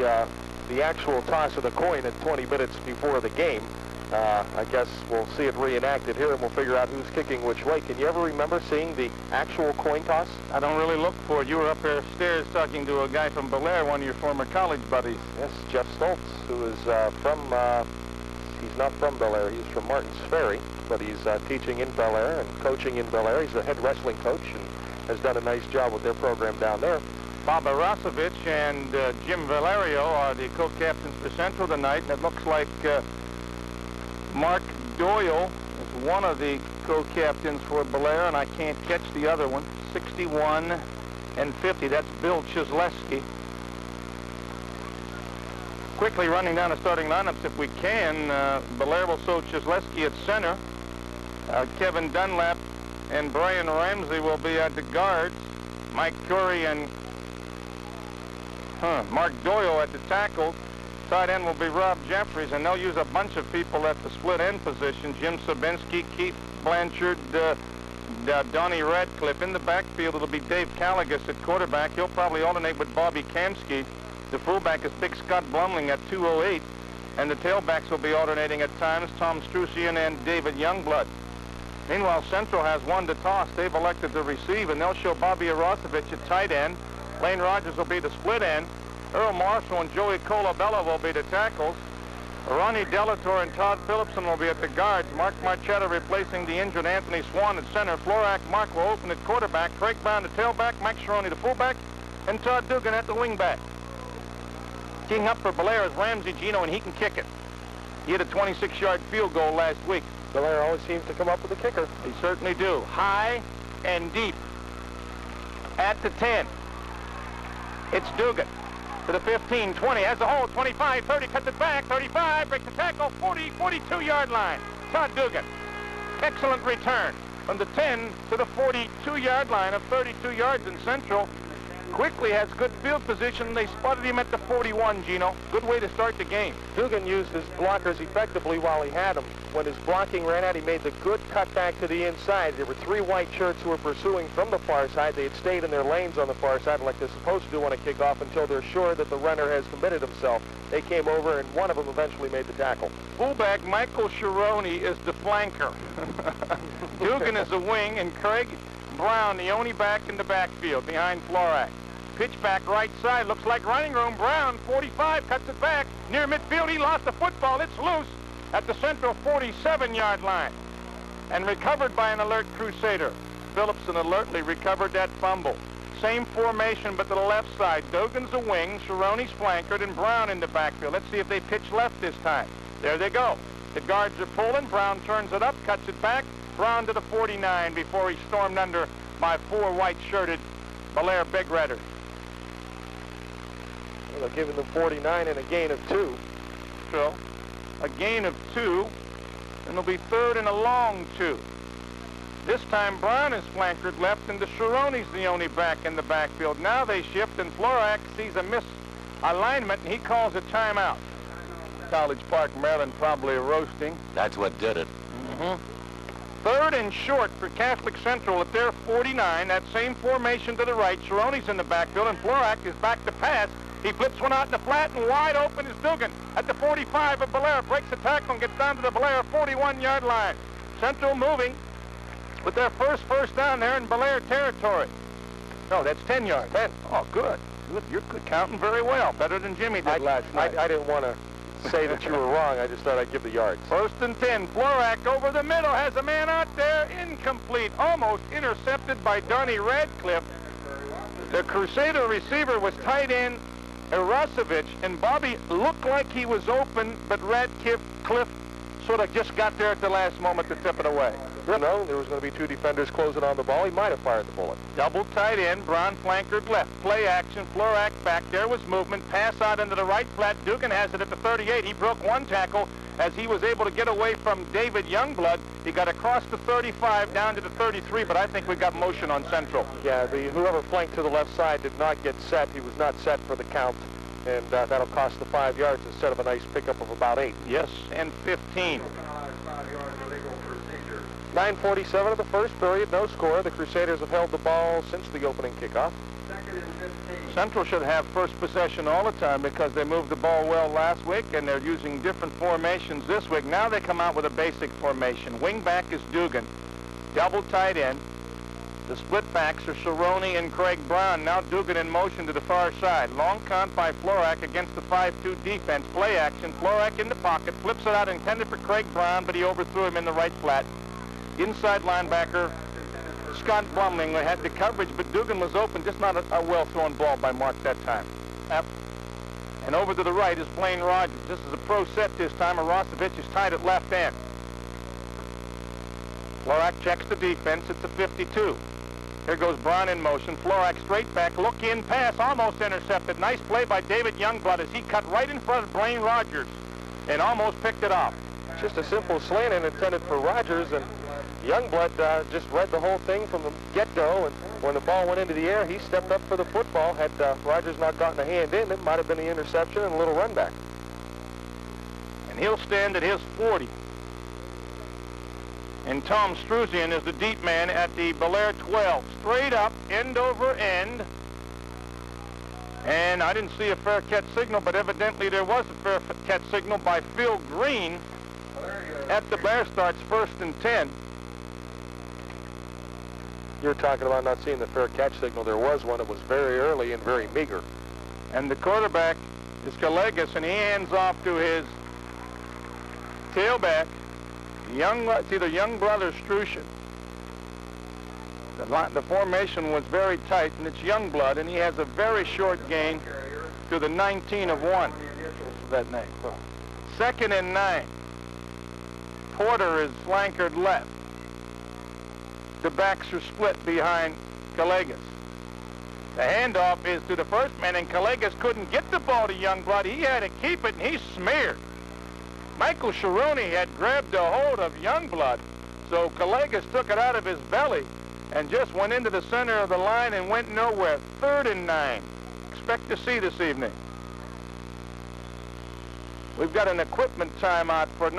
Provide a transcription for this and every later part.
the actual toss of the coin at 20 minutes before the game. I guess we'll see it reenacted here, and we'll figure out who's kicking which way. Can you ever remember seeing the actual coin toss? I don't really look for it. You were up there stairs talking to a guy from Bellaire, one of your former college buddies. Yes, Jeff Stoltz, who is he's not from Bellaire, he's from Martins Ferry, but he's teaching in Bellaire and coaching in Bellaire. He's the head wrestling coach and has done a nice job with their program down there. Bob Arosevich and Jim Valerio are the co-captains for Central tonight, and it looks like Mark Doyle is one of the co-captains for Bellaire, and I can't catch the other one. 61 and 50, that's Bill Chisleski. Quickly running down the starting lineups if we can. Bellaire will show Chisleski at center. Kevin Dunlap and Brian Ramsey will be at the guards. Mike Curry and Mark Doyle at the tackle. Tight end will be Rob Jeffries, and they'll use a bunch of people at the split end position. Jim Sabinski, Keith Blanchard, Donnie Radcliffe. In the backfield, it'll be Dave Caligas at quarterback. He'll probably alternate with Bobby Kamsky. The fullback is Big Scott Blumling at 208, and the tailbacks will be alternating at times, Tom Strusian and David Youngblood. Meanwhile, Central has one to toss. They've elected to receive, and they'll show Bobby Arosevich at tight end. Lane Rogers will be the split end. Earl Marshall and Joey Colabella will be the tackles. Ronnie Delator and Todd Phillipson will be at the guards. Mark Marchetta replacing the injured Anthony Swan at center. Florak Mark will open at quarterback. Craig Brown the tailback. Mike Sharoni the fullback. And Todd Dugan at the wingback. Teeing up for Bellaire is Ramsey Gino, and he can kick it. He hit a 26-yard field goal last week. Bellaire always seems to come up with a kicker. They certainly do. High and deep. At the 10. It's Dugan. To the 15, 20, has the hole, 25, 30, cuts it back, 35, breaks the tackle, 40, 42-yard line. Todd Dugan. Excellent return from the 10 to the 42-yard line of 32 yards in Central. Quickly has good field position. They spotted him at the 41, Gino. Good way to start the game. Dugan used his blockers effectively while he had them. When his blocking ran out, he made the good cut back to the inside. There were three white shirts who were pursuing from the far side. They had stayed in their lanes on the far side like they're supposed to do on a kickoff until they're sure that the runner has committed himself. They came over, and one of them eventually made the tackle. Fullback Michael Sharoni is the flanker. Dugan is the wing, and Craig Brown the only back in the backfield behind Florak. Pitch back right side, looks like running room. Brown, 45, cuts it back. Near midfield, he lost the football. It's loose at the Central 47-yard line and recovered by an alert Crusader. Phillipson alertly recovered that fumble. Same formation, but to the left side. Dugan's the wing, Sharoni's flankered, and Brown in the backfield. Let's see if they pitch left this time. There they go. The guards are pulling. Brown turns it up, cuts it back. Brown to the 49 before he stormed under by four white-shirted Bellaire Big Redders. Well, they're giving them 49 and a gain of 2. So, a gain of 2, and it'll be third and a long 2. This time Brown is flankered left, and the Sharoni's the only back in the backfield. Now they shift, and Florak sees a misalignment, and he calls a timeout. College Park, Maryland, probably roasting. That's what did it. Third and short for Catholic Central at their 49. That same formation to the right. Sharoni's in the backfield, and Florak is back to pass. He flips one out in the flat, and wide open is Dugan at the 45 of Bellaire. Breaks the tackle and gets down to the Bellaire 41-yard line. Central moving with their first down there in Bellaire territory. No, that's 10 yards. 10. Oh, good. You're counting very well. Better than Jimmy did last night. I didn't want to say that you were wrong. I just thought I'd give the yards. First and 10. Florak over the middle. Has a man out there. Incomplete. Almost intercepted by Donnie Radcliffe. The Crusader receiver was tight end Arosevich, and Bobby looked like he was open, but Radcliffe sort of just got there at the last moment to tip it away. No, there was going to be two defenders closing on the ball. He might have fired the bullet. Double tight end, Brown flankered left. Play action, Florak back. There was movement. Pass out into the right flat. Dugan has it at the 38. He broke one tackle as he was able to get away from David Youngblood. He got across the 35 down to the 33, but I think we got motion on Central. Yeah, whoever flanked to the left side did not get set. He was not set for the count, and that'll cost the 5 yards instead of a nice pickup of about 8. Yes, and 15. 9:47 of the first period, no score. The Crusaders have held the ball since the opening kickoff. Central should have first possession all the time because they moved the ball well last week and they're using different formations this week. Now they come out with a basic formation. Wing back is Dugan. Double tight end. The split backs are Cerrone and Craig Brown. Now Dugan in motion to the far side. Long count by Florak against the 5-2 defense. Play action. Florak in the pocket. Flips it out intended for Craig Brown, but he overthrew him in the right flat. Inside linebacker Scott Blumling had the coverage, but Dugan was open. Just not a well-thrown ball by Mark that time. And over to the right is Blaine Rogers. This is a pro set this time. Arosevich is tied at left end. Florak checks the defense. It's a 52. Here goes Brown in motion. Florak straight back. Look in pass. Almost intercepted. Nice play by David Youngblood as he cut right in front of Blaine Rogers and almost picked it off. Just a simple slant intended for Rogers, and Youngblood just read the whole thing from the get-go, and when the ball went into the air, he stepped up for the football. Had Rogers not gotten a hand in, it might have been the interception and a little run back. And he'll stand at his 40. And Tom Struzian is the deep man at the Bellaire 12. Straight up, end over end. And I didn't see a fair catch signal, but evidently there was a fair catch signal by Phil Green at the Bear starts 1st and 10. You're talking about not seeing the fair catch signal. There was one. It was very early and very meager. And the quarterback is Kalegas, and he hands off to his tailback, it's either Youngblood or Strushin. The formation was very tight, and it's Youngblood, and he has a very short gain to the 19 of 1. That name. 2nd and 9. Porter is flankered left. The backs are split behind Kalegas. The handoff is to the first man, and Kalegas couldn't get the ball to Youngblood. He had to keep it, and he smeared. Michael Cerrone had grabbed a hold of Youngblood, so Kalegas took it out of his belly and just went into the center of the line and went nowhere. 3rd and 9. Expect to see this evening. We've got an equipment timeout for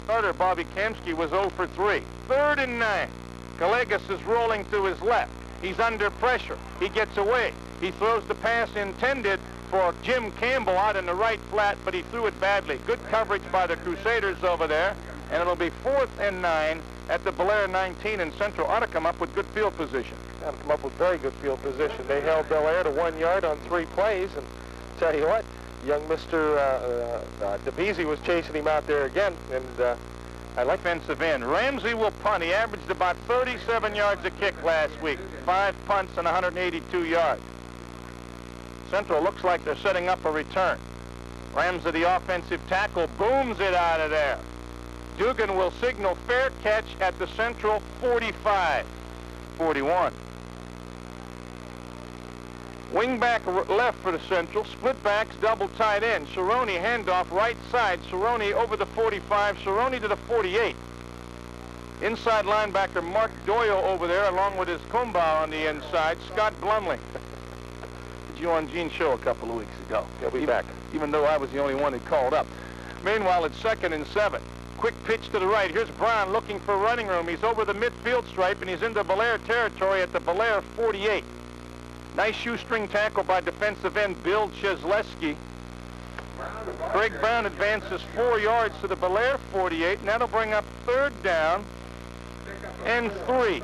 starter Bobby Kamsky was 0 for 3. 3rd and 9. Kalegas is rolling to his left. He's under pressure. He gets away. He throws the pass intended for Jim Campbell out in the right flat, but he threw it badly. Good coverage by the Crusaders over there, and it'll be 4th and 9 at the Bellaire 19, and Central ought to come up with good field position. Ought to come up with very good field position. They held Bellaire to 1 yard on 3 plays, and tell you what, young Mr. DeBeasy was chasing him out there again, and I like defensive end. Ramsey will punt. He averaged about 37 yards a kick last week. 5 punts and 182 yards. Central looks like they're setting up a return. Ramsey, the offensive tackle, booms it out of there. Dugan will signal fair catch at the Central 45. 41. Wing back left for the Central. Split backs, double tight end. Cerrone handoff right side. Cerrone over the 45. Cerrone to the 48. Inside linebacker Mark Doyle over there along with his Kumbau on the inside. Scott Blumling. Did you on Gene's show a couple of weeks ago. He'll be back. Even though I was the only one that called up. Meanwhile, it's 2nd and 7. Quick pitch to the right. Here's Brown looking for running room. He's over the midfield stripe, and he's into Bellaire territory at the Bellaire 48. Nice shoestring tackle by defensive end Bill Chesleski. Craig Brown advances 4 yards to the Bellaire 48, and that'll bring up 3rd down and 3.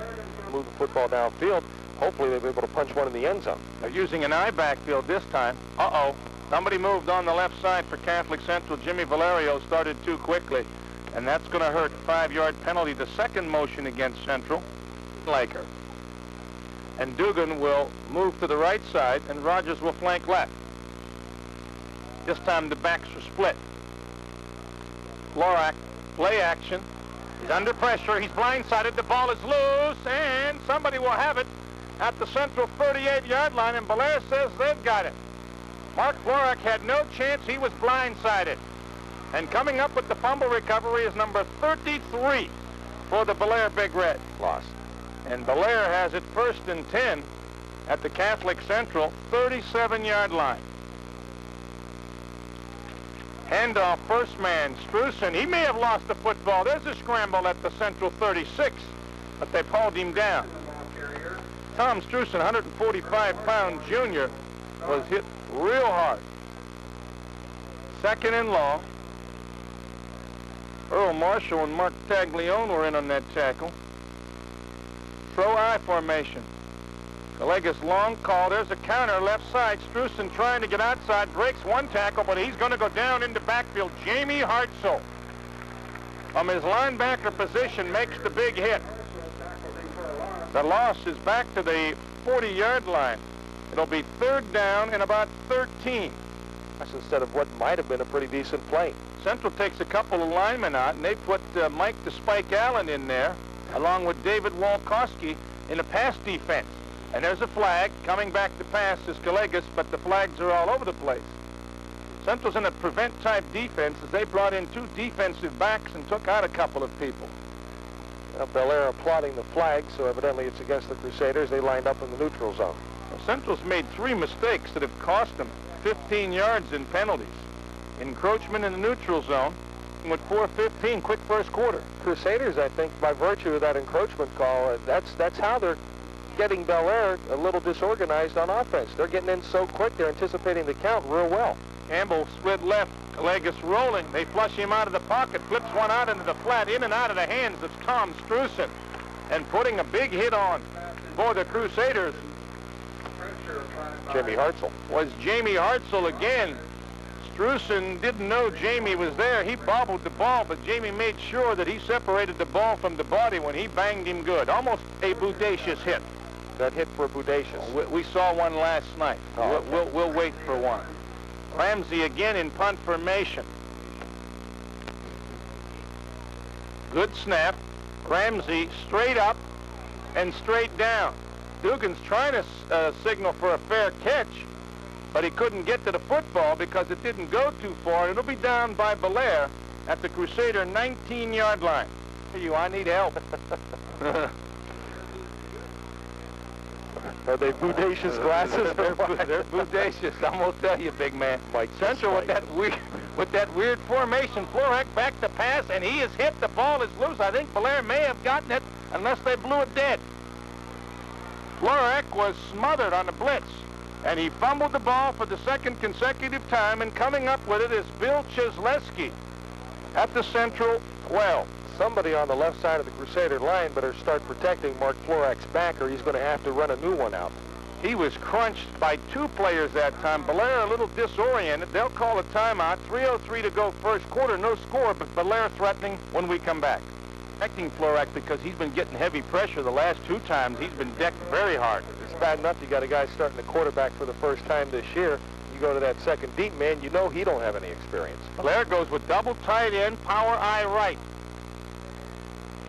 Move the football downfield. Hopefully they'll be able to punch one in the end zone. They're using an I backfield this time. Uh-oh. Somebody moved on the left side for Catholic Central. Jimmy Valerio started too quickly, and that's going to hurt. 5-yard penalty. The second motion against Central. Laker. And Dugan will move to the right side, and Rogers will flank left. This time the backs are split. Florak, play action. He's under pressure. He's blindsided. The ball is loose, and somebody will have it at the Central 38-yard line, and Bellaire says they've got it. Mark Florak had no chance. He was blindsided. And coming up with the fumble recovery is number 33 for the Bellaire Big Red. Lost. And Bellaire has it 1st and 10 at the Catholic Central 37-yard line. Handoff, first man, Strusen. He may have lost the football. There's a scramble at the Central 36, but they pulled him down. Tom Strusen, 145-pound junior, was hit real hard. Second and long. Earl Marshall and Mark Taglione were in on that tackle. Throw I formation. Gallagher's long call. There's a counter left side. Strusen trying to get outside. Breaks one tackle, but he's going to go down into backfield. Jamie Hartzell, from his linebacker position, makes the big hit. The loss is back to the 40-yard line. It'll be third down and about 13. That's instead of what might have been a pretty decent play. Central takes a couple of linemen out, and they put Mike the Spike Allen in there, along with David Walkowski in the pass defense. And there's a flag. Coming back to pass is Gallagher, but the flags are all over the place. Central's in a prevent-type defense as they brought in two defensive backs and took out a couple of people. Bellaire applauding the flag, so evidently it's against the Crusaders. They lined up in the neutral zone. Well, Central's made 3 mistakes that have cost them 15 yards in penalties. Encroachment in the neutral zone with 4:15, quick first quarter. Crusaders, I think, by virtue of that encroachment call, that's how they're getting Bellaire a little disorganized on offense. They're getting in so quick, they're anticipating the count real well. Campbell split left, Gallagher rolling. They flush him out of the pocket, flips one out into the flat, in and out of the hands of Tom Strusen, and putting a big hit on for the Crusaders. Jamie Hartzell. Was Jamie Hartzell again. Strusen didn't know Jamie was there. He bobbled the ball, but Jamie made sure that he separated the ball from the body when he banged him good. Almost a bodacious hit. That hit for bodacious. We saw one last night. Oh, okay. We'll wait for one. Ramsey again in punt formation. Good snap. Ramsey straight up and straight down. Dugan's trying to signal for a fair catch, but he couldn't get to the football because it didn't go too far. It'll be down by Bellaire at the Crusader 19-yard line. I need help. Are they bodacious glasses? They're bodacious. I'm gonna tell you, big man. Mike Central with that weird formation. Florak back to pass, and he is hit. The ball is loose. I think Bellaire may have gotten it unless they blew it dead. Florak was smothered on the blitz, and he fumbled the ball for the second consecutive time, and coming up with it is Bill Chesleski at the Central 12. Somebody on the left side of the Crusader line better start protecting Mark Florak's back, or he's going to have to run a new one out. He was crunched by 2 players that time. Bellaire a little disoriented. They'll call a timeout. 3:03 to go first quarter. No score, but Bellaire threatening when we come back. Protecting Florak because he's been getting heavy pressure the last 2 times. He's been decked very hard. It's bad enough you got a guy starting the quarterback for the first time this year. You go to that second deep man, you know he don't have any experience. Bellaire goes with double tight end, power I right.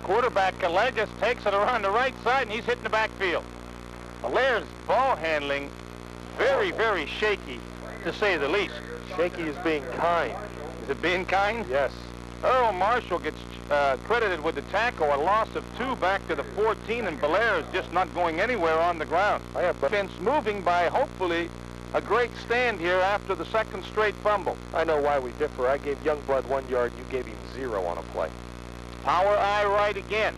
Quarterback Gallagher takes it around the right side, and he's hitting the backfield. Bellaire's ball handling very, very shaky, to say the least. Shaky is being kind. Is it being kind? Yes. Earl Marshall gets credited with the tackle, a loss of 2 back to the 14, and Bellaire is just not going anywhere on the ground. Defense moving by, hopefully, a great stand here after the second straight fumble. I know why we differ. I gave Youngblood 1 yard, you gave him 0 on a play. Power I right again.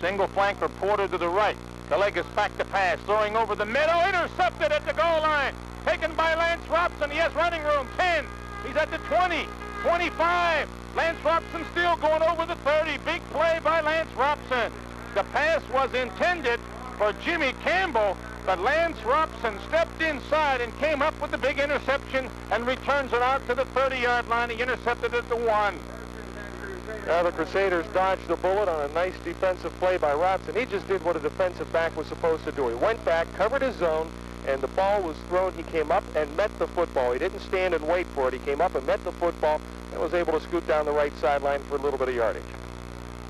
Single flank reporter to the right. Gallagher's back to pass, throwing over the middle, intercepted at the goal line. Taken by Lance Robson. He has running room. 10. He's at the 20. 25. Lance Robson still going over the 30. Big play by Lance Robson. The pass was intended for Jimmy Campbell, but Lance Robson stepped inside and came up with the big interception and returns it out to the 30-yard line. He intercepted at the 1. Now the Crusaders dodged the bullet on a nice defensive play by Robson. He just did what a defensive back was supposed to do. He went back, covered his zone, and the ball was thrown. He came up and met the football. He didn't stand and wait for it. He came up and met the football and was able to scoot down the right sideline for a little bit of yardage.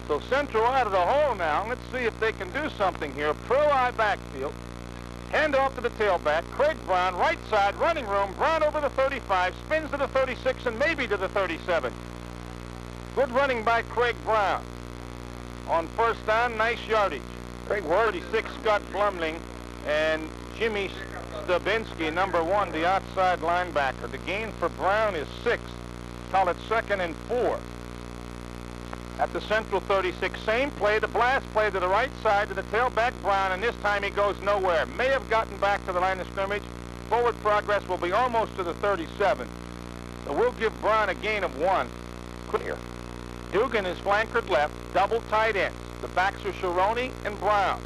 So Central out of the hole now. Let's see if they can do something here. Pro-I backfield. Hand off to the tailback. Craig Brown, right side, running room. Brown over the 35, spins to the 36 and maybe to the 37. Good running by Craig Brown. On first down, nice yardage. Craig 36, Scott Blumling, and Jimmy Stabinsky, number 1, the outside linebacker. The gain for Brown is 6. Call it 2nd and 4. at the Central 36. Same play, the blast play to the right side to the tailback Brown, and this time he goes nowhere. May have gotten back to the line of scrimmage. Forward progress will be almost to the 37. So we'll give Brown a gain of 1. Here. Dugan is flankered left, double tight ends. The backs are Sharoni and Brown.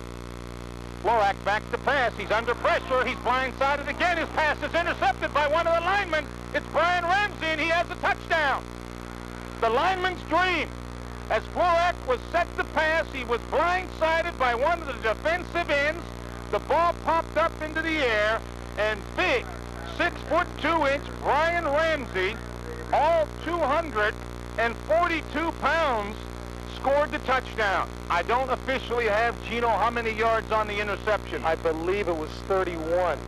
Florak back to pass. He's under pressure. He's blindsided again. His pass is intercepted by one of the linemen. It's Brian Ramsey, and he has a touchdown. The lineman's dream. As Florak was set to pass, he was blindsided by one of the defensive ends. The ball popped up into the air, and big 6'2" Brian Ramsey, all 242 pounds, scored the touchdown. I don't officially have, Gino, how many yards on the interception. I believe it was 31.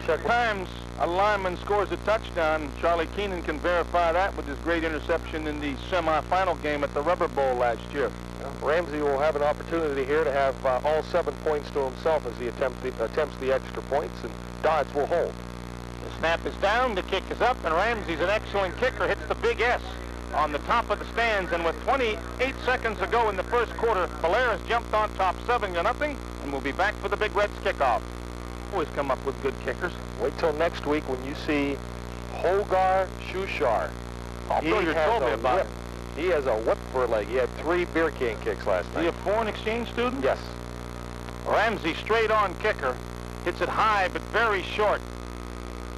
Check. Times a lineman scores a touchdown. Charlie Keenan can verify that with his great interception in the semifinal game at the Rubber Bowl last year. Ramsey will have an opportunity here to have all 7 points to himself as he attempts the extra points, and Dodds will hold. The snap is down, the kick is up, and Ramsey's an excellent kicker, hits the big S on the top of the stands, and with 28 seconds to go in the first quarter, Bellaire has jumped on top 7-0, and we'll be back for the Big Reds kickoff. Always come up with good kickers. Wait till next week when you see Holgar Shushar. You told me about it. He has a whip for a leg. He had 3 beer can kicks last night. Is he a foreign exchange student? Yes. Ramsey, straight on kicker, hits it high but very short.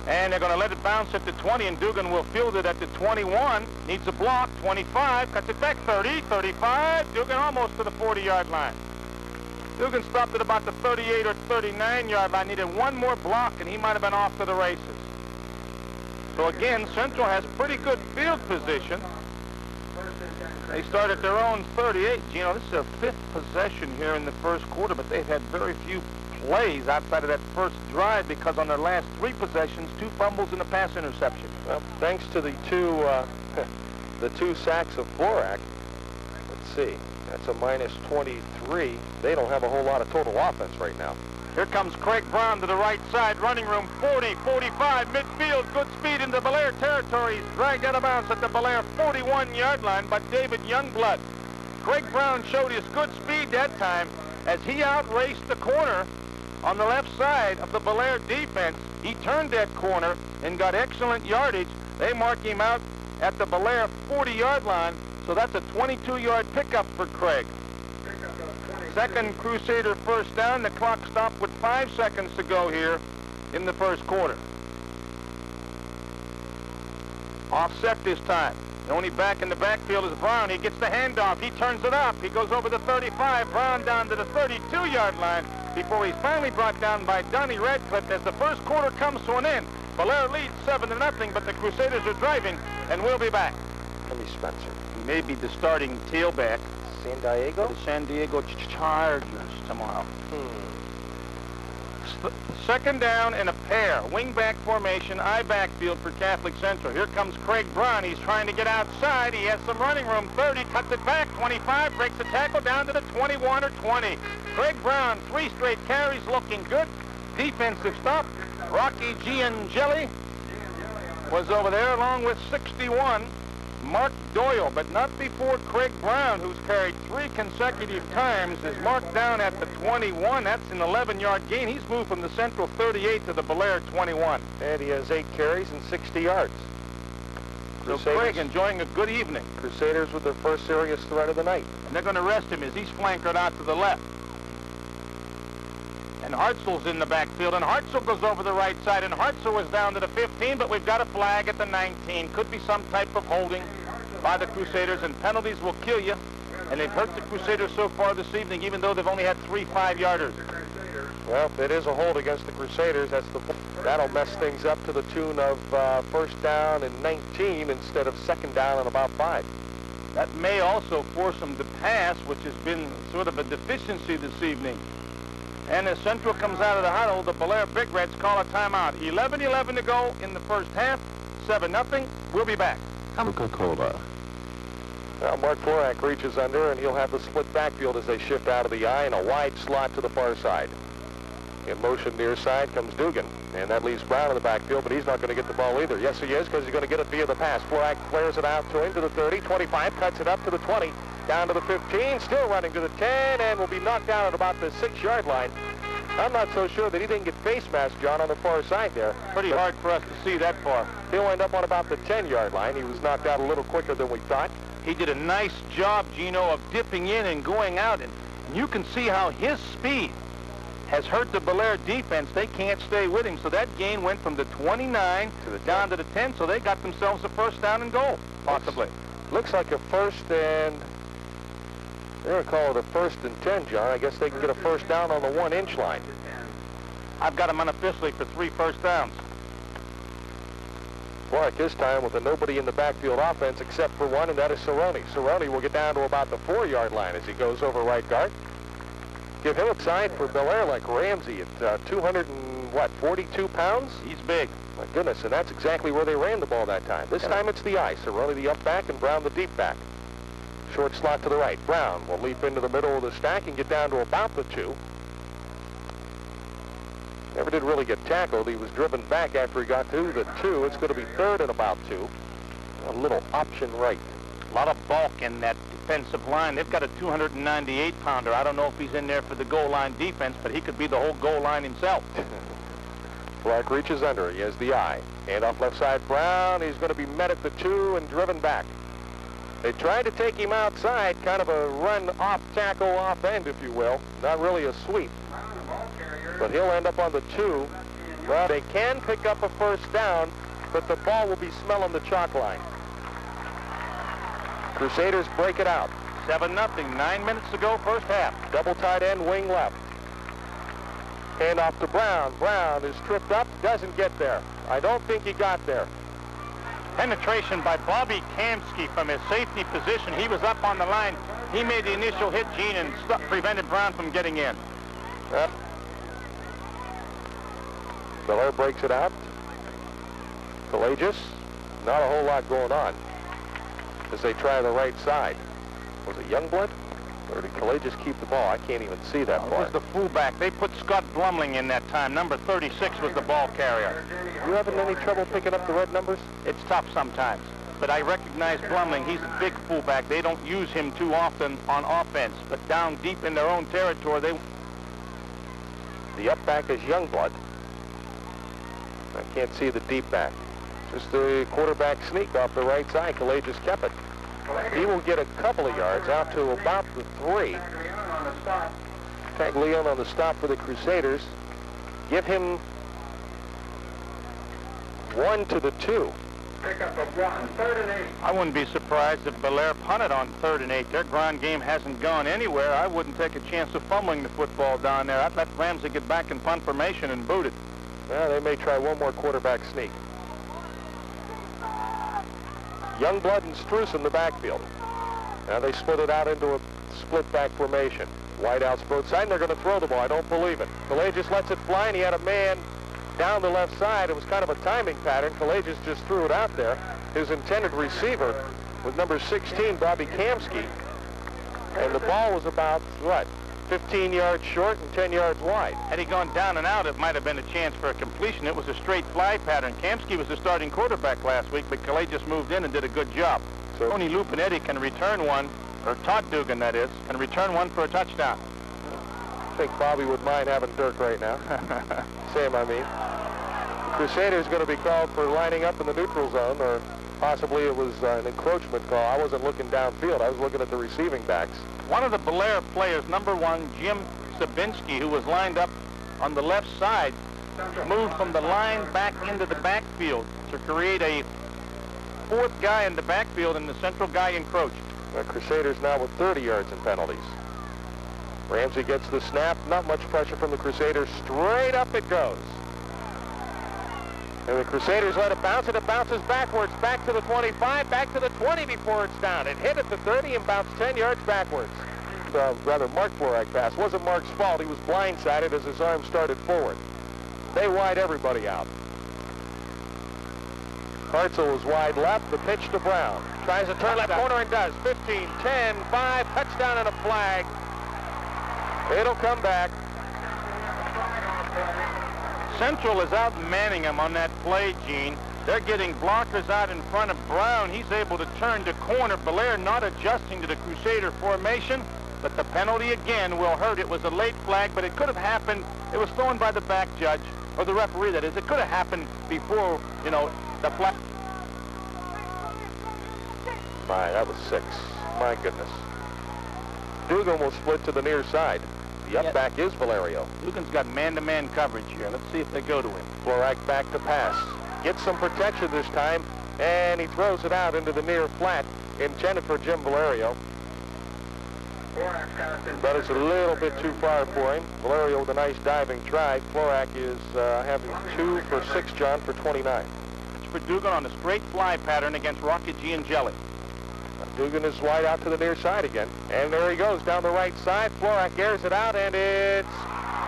And they're going to let it bounce at the 20, and Dugan will field it at the 21. Needs a block, 25, cuts it back, 30, 35. Dugan almost to the 40-yard line. Dugan stopped at about the 38 or 39-yard line. Needed one more block, and he might have been off to the races. So again, Central has pretty good field position. They start at their own 38. Gino, this is their 5th possession here in the first quarter, but they've had very few plays outside of that first drive because on their last 3 possessions, 2 fumbles and a pass interception. Well, thanks to the two sacks of Florak. Let's see. That's a minus 23. They don't have a whole lot of total offense right now. Here comes Craig Brown to the right side. Running room 40, 45, midfield. Good speed into Bellaire territory. He's dragged out of bounds at the Bellaire 41-yard line by David Youngblood. Craig Brown showed his good speed that time as he outraced the corner on the left side of the Bellaire defense. He turned that corner and got excellent yardage. They mark him out at the Bellaire 40-yard line. So that's a 22-yard pickup for Craig. Second Crusader first down. The clock stopped with 5 seconds to go here in the first quarter. Offset this time. The only back in the backfield is Brown. He gets the handoff. He turns it up. He goes over the 35. Brown down to the 32-yard line before he's finally brought down by Donnie Radcliffe as the first quarter comes to an end. Bellaire leads 7-0, but the Crusaders are driving, and we'll be back. Jimmy Spencer. He may be the starting tailback. San Diego? The San Diego Chargers tomorrow. Second down and a pair. Wing-back formation, I-backfield for Catholic Central. Here comes Craig Brown. He's trying to get outside. He has some running room. 30, cuts it back. 25, breaks the tackle down to the 21 or 20. Craig Brown, 3 straight carries, looking good. Defensive stop. Rocky Giangeli was over there along with 61. Mark Doyle, but not before Craig Brown, who's carried 3 consecutive times, is marked down at the 21. That's an 11-yard gain. He's moved from the Central 38 to the Bellaire 21. And he has 8 carries and 60 yards. So Craig enjoying a good evening. Crusaders with their first serious threat of the night. And they're going to rest him as he's flankered out to the left. And Hartzell's in the backfield, and Hartzell goes over the right side, and Hartzell was down to the 15, but we've got a flag at the 19. Could be some type of holding by the Crusaders, and penalties will kill you. And they've hurt the Crusaders so far this evening, even though they've only had 3 5-yarders. Well, it is a hold against the Crusaders. That'll mess things up to the tune of first down and 19 instead of second down and about 5. That may also force them to pass, which has been sort of a deficiency this evening. And as Central comes out of the huddle, the Bellaire Big Reds call a timeout. 11-11 to go in the first half. 7-0. We'll be back. Coca-Cola. Now Mark Florak reaches under, and he'll have the split backfield as they shift out of the I and a wide slot to the far side. In motion near side comes Dugan. And that leaves Brown in the backfield, but he's not going to get the ball either. Yes, he is, because he's going to get it via the pass. Florak flares it out to him to the 30, 25, cuts it up to the 20, down to the 15, still running to the 10, and will be knocked down at about the 6-yard line. I'm not so sure that he didn't get face mask, John, on the far side there. Pretty hard for us to see that far. He'll end up on about the 10-yard line. He was knocked out a little quicker than we thought. He did a nice job, Gino, of dipping in and going out, and you can see how his speed has hurt the Bellaire defense. They can't stay with him, so that gain went from the 29 to the down to the 10, so they got themselves a first down and goal, possibly. Looks like a first and... They're going to call it a 1st and 10, John. I guess they can get a first down on the 1-inch line. I've got him unofficially for 3 first downs. Clark this time with a nobody in the backfield offense except for one, and that is Cerrone. Cerrone will get down to about the 4-yard line as he goes over right guard. Give him a side for Bellaire like Ramsey at 242 pounds? He's big. My goodness, and that's exactly where they ran the ball that time. This time it's the I. Cerrone the up back and Brown the deep back. Short slot to the right. Brown will leap into the middle of the stack and get down to about the 2. Never did really get tackled. He was driven back after he got to the 2. It's going to be 3rd and about 2. A little option right. A lot of bulk in that defensive line. They've got a 298-pounder. I don't know if he's in there for the goal line defense, but he could be the whole goal line himself. Black reaches under. He has the eye. Hand off left side. Brown. He's going to be met at the 2 and driven back. They tried to take him outside, kind of a run off tackle off end, if you will. Not really a sweep. But he'll end up on the 2. Well, they can pick up a first down, but the ball will be smelling the chalk line. Crusaders break it out. 7-0, 9 minutes to go, first half. Double tight end, wing left. Hand off to Brown. Brown is tripped up, doesn't get there. I don't think he got there. Penetration by Bobby Kamsky from his safety position. He was up on the line. He made the initial hit, Gene, and prevented Brown from getting in. Bellaire breaks it out. Collages, not a whole lot going on as they try the right side. Was it Youngblood? Or did Collages keep the ball? I can't even see that part. It was the fullback. They put Scott Blumling in that time. Number 36 was the ball carrier. You having any trouble picking up the red numbers? It's tough sometimes. But I recognize Blumling. He's a big fullback. They don't use him too often on offense. But down deep in their own territory, they... The up back is Youngblood. I can't see the deep back. Just the quarterback sneak off the right side. Collages kept it. He will get a couple of yards out to about the 3. Tag Leon on the stop for the Crusaders. Give him 1 to the 2. Pickup of 1, 3rd and 8. I wouldn't be surprised if Bellaire punted on 3rd and 8. Their ground game hasn't gone anywhere. I wouldn't take a chance of fumbling the football down there. I'd let Ramsey get back in punt formation and boot it. Well, they may try one more quarterback sneak. Youngblood and Struce in the backfield. Now they split it out into a split back formation. Wideouts both sides, and they're going to throw the ball. I don't believe it. Collages lets it fly, and he had a man down the left side. It was kind of a timing pattern. Collages just threw it out there. His intended receiver was number 16, Bobby Kamsky. And the ball was about, what, 15 yards short and 10 yards wide. Had he gone down and out, it might have been a chance for a completion. It was a straight fly pattern. Kamsky was the starting quarterback last week, but Collages moved in and did a good job. So Tony Lupinetti can return one, or Todd Dugan, that is, can return one for a touchdown. I think Bobby would mind having Dirk right now. Sam, I mean. Crusaders going to be called for lining up in the neutral zone, or possibly it was an encroachment call. I wasn't looking downfield. I was looking at the receiving backs. One of the Bellaire players, number 1, Jim Sabinski, who was lined up on the left side, moved from the line back into the backfield to create a 4th guy in the backfield, and the central guy encroached. The Crusaders now with 30 yards in penalties. Ramsey gets the snap. Not much pressure from the Crusaders. Straight up it goes. And the Crusaders let it bounce, and it bounces backwards, back to the 25, back to the 20 before it's down. It hit at the 30 and bounced 10 yards backwards. Rather, Mark Florak pass. Wasn't Mark's fault. He was blindsided as his arm started forward. They wide everybody out. Hartzell is wide left. The pitch to Brown. Tries to turn left corner and does. 15, 10, 5, touchdown and a flag. It'll come back. Central is out manning him on that play, Gene. They're getting blockers out in front of Brown. He's able to turn to corner. Bellaire not adjusting to the Crusader formation, but the penalty again will hurt. It was a late flag, but it could have happened. It was thrown by the back judge, or the referee, that is. It could have happened before, you know, the flag. My, that was 6. My goodness. Dugan will split to the near side. The up back is Valerio. Dugan's got man-to-man coverage here. Let's see if they go to him. Florak back to pass. Gets some protection this time, and he throws it out into the near flat, intended for Jim Valerio. But it's a little bit too far for him. Valerio with a nice diving try. Florak is having 2 for 6, John, for 29. It's for Dugan on a straight fly pattern against Rocket Giangeli. Dugan is wide out to the near side again. And there he goes down the right side. Florak airs it out, and it's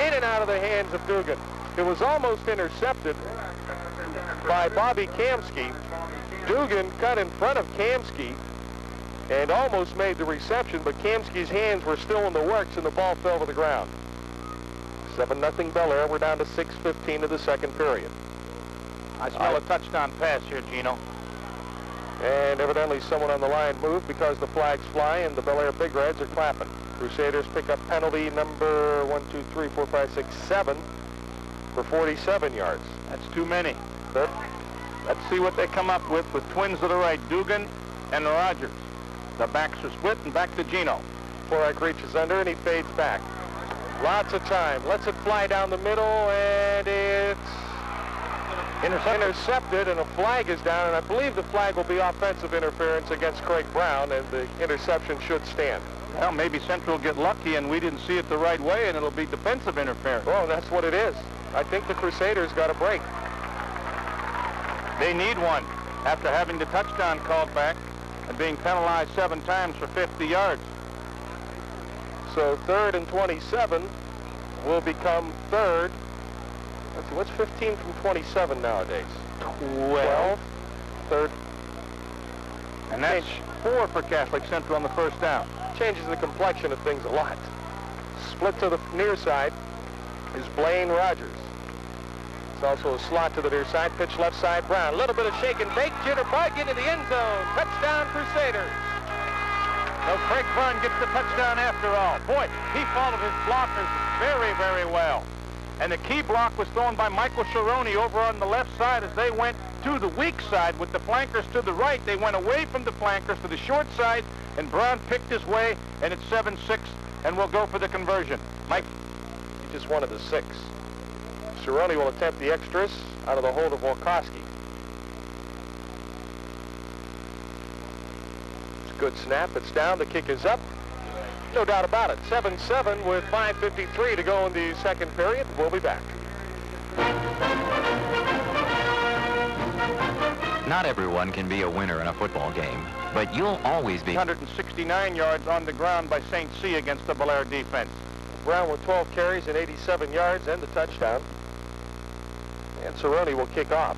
in and out of the hands of Dugan. It was almost intercepted by Bobby Kamsky. Dugan cut in front of Kamsky and almost made the reception, but Kamsky's hands were still in the works, and the ball fell to the ground. 7-0 Bellaire. We're down to 6:15 of the second period. I smell a touchdown pass here, Gino. And evidently someone on the line moved because the flags fly and the Bellaire Big Reds are clapping. Crusaders pick up penalty number 1, 2, 3, 4, 5, 6, 7 for 47 yards. That's too many. Let's see what they come up with twins to the right, Dugan and Rogers. The backs are split, and back to Gino. Florak reaches under, and he fades back. Lots of time. Lets it fly down the middle, and it's intercepted, and a flag is down, and I believe the flag will be offensive interference against Craig Brown, and the interception should stand. Well, maybe Central will get lucky, and we didn't see it the right way, and it'll be defensive interference. Oh, that's what it is. I think the Crusaders got a break. They need one after having the touchdown called back and being penalized 7 times for 50 yards. So 3rd and 27 will become 3rd. Let's see, what's 15 from 27 nowadays? 12. 3rd. And that's 4 for Catholic Central on the first down. Changes the complexion of things a lot. Split to the near side is Blaine Rogers. It's also a slot to the near side. Pitch left side, Brown. A little bit of shake and bake. Jitterbug into the end zone. Touchdown, Crusaders. So Craig Brown gets the touchdown after all. Boy, he followed his blockers very, very well. And the key block was thrown by Michael Sharoni over on the left side as they went to the weak side with the flankers to the right. They went away from the flankers to the short side, and Brown picked his way, and it's 7-6, and we'll go for the conversion. Mike? He just wanted the 6. Sharoni will attempt the extras out of the hold of Wolkowski. It's a good snap. It's down. The kick is up. No doubt about it. 7-7 with 5:53 to go in the second period. We'll be back. Not everyone can be a winner in a football game, but you'll always be. 169 yards on the ground by St. C against the Bellaire defense. Brown with 12 carries and 87 yards and the touchdown. And Cerrone will kick off.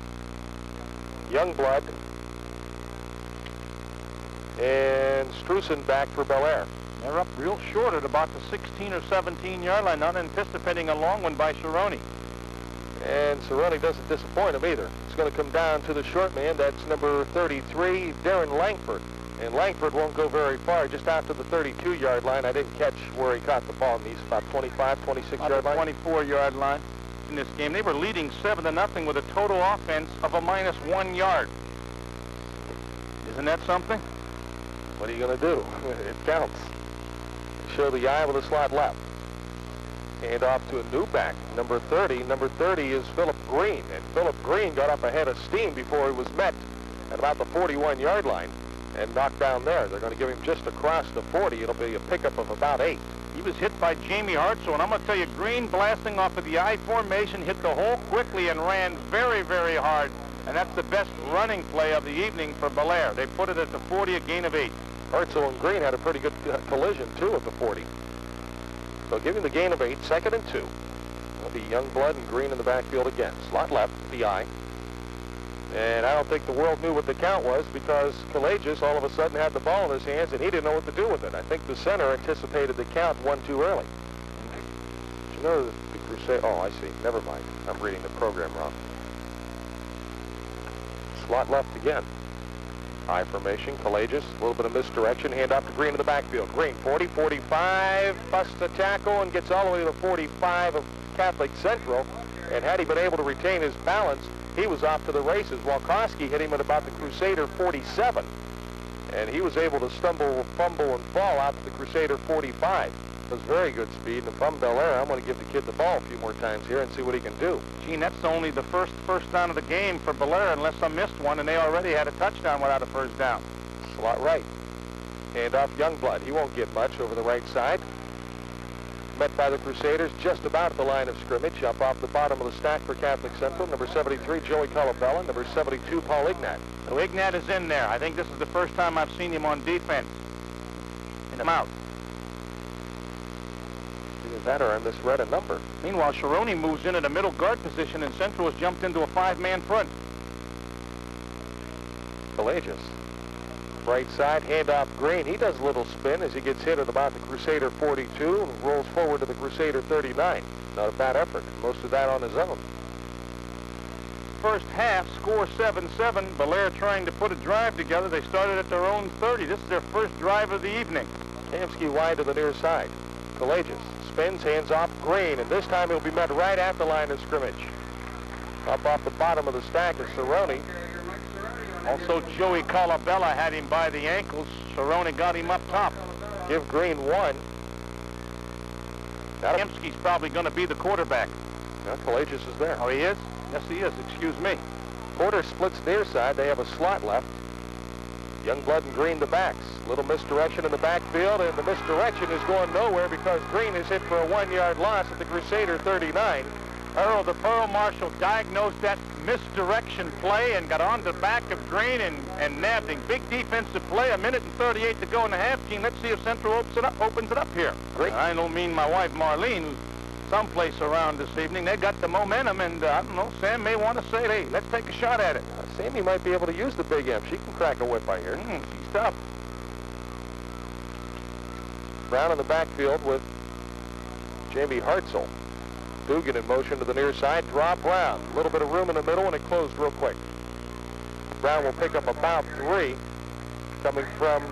Youngblood and Strusen back for Bellaire. They're up real short at about the 16 or 17 yard line, not anticipating a long one by Cerrone. And Cerrone doesn't disappoint him either. It's going to come down to the short man. That's number 33, Darren Langford. And Langford won't go very far, just after the 32-yard line. I didn't catch where he caught the ball. He's about 25, 26-yard line. 24-yard line in this game. They were leading 7-0 with a total offense of a -1 yard. Isn't that something? What are you going to do? It counts. Show the eye with a slot left. Hand off to a new back, number 30. Number 30 is Philip Green. And Philip Green got up ahead of steam before he was met at about the 41-yard line and knocked down there. They're going to give him just across the 40. It'll be a pickup of about 8. He was hit by Jamie Hartzell, and I'm going to tell you, Green blasting off of the I formation, hit the hole quickly and ran very, very hard. And that's the best running play of the evening for Bellaire. They put it at the 40, a gain of 8. Hartzell and Green had a pretty good collision, too, at the 40. So give him the gain of 8, 2nd and 2. It'll be Youngblood and Green in the backfield again. Slot left, PI. And I don't think the world knew what the count was because Kalages all of a sudden had the ball in his hands and he didn't know what to do with it. I think the center anticipated the count one too early. You know, the Crusader. Oh, I see. Never mind. I'm reading the program wrong. Slot left again. High formation, Collages, a little bit of misdirection, hand off to Green in the backfield. Green, 40, 45, busts the tackle and gets all the way to the 45 of Catholic Central. And had he been able to retain his balance, he was off to the races. Walkowski hit him at about the Crusader 47. And he was able to stumble, fumble, and fall out to the Crusader 45. It was very good speed, and if I'm Bellaire, I'm going to give the kid the ball a few more times here and see what he can do. Gene, that's only the first down of the game for Bellaire, unless I missed one, and they already had a touchdown without a first down. Slot right. Hand off Youngblood. He won't get much over the right side. Met by the Crusaders just about at the line of scrimmage, up off the bottom of the stack for Catholic Central. Number 73, Joey Colabella. Number 72, Paul Ignat. So Ignat is in there. I think this is the first time I've seen him on defense. In him out. Either that or I misread a number. Meanwhile, Sharoni moves into the middle guard position, and Central has jumped into a 5-man front. Collages. Right side, handoff Green. He does a little spin as he gets hit at about the Crusader 42 and rolls forward to the Crusader 39. Not a bad effort. Most of that on his own. First half, score 7-7. Bellaire trying to put a drive together. They started at their own 30. This is their first drive of the evening. Kamsky wide to the near side. Collages spins, hands off Green, and this time he'll be met right at the line of scrimmage. Up off the bottom of the stack is Cerrone. Also, Joey Colabella had him by the ankles. Cerrone got him up top. Give Green one. Kamsky's probably going to be the quarterback. Now, Collages is there. Oh, he is? Yes, he is. Excuse me. Porter splits near side. They have a slot left. Youngblood and Green the backs. Little misdirection in the backfield, and the misdirection is going nowhere because Green is hit for a 1-yard loss at the Crusader 39. Earl, the Pearl Marshal, diagnosed that misdirection play and got on the back of Green and nabbed him. Big defensive play, 1:38 to go in the half, Gene. Let's see if Central opens it up here. Great. I don't mean my wife, Marlene, who's someplace around this evening. They got the momentum, and I don't know, Sam may want to say, hey, let's take a shot at it. Sammy might be able to use the big M. She can crack a whip, I hear. She's tough. Brown in the backfield with Jamie Hartzell. Dugan in motion to the near side. Draw Brown. A little bit of room in the middle, and it closed real quick. Brown will pick up about 3. Coming from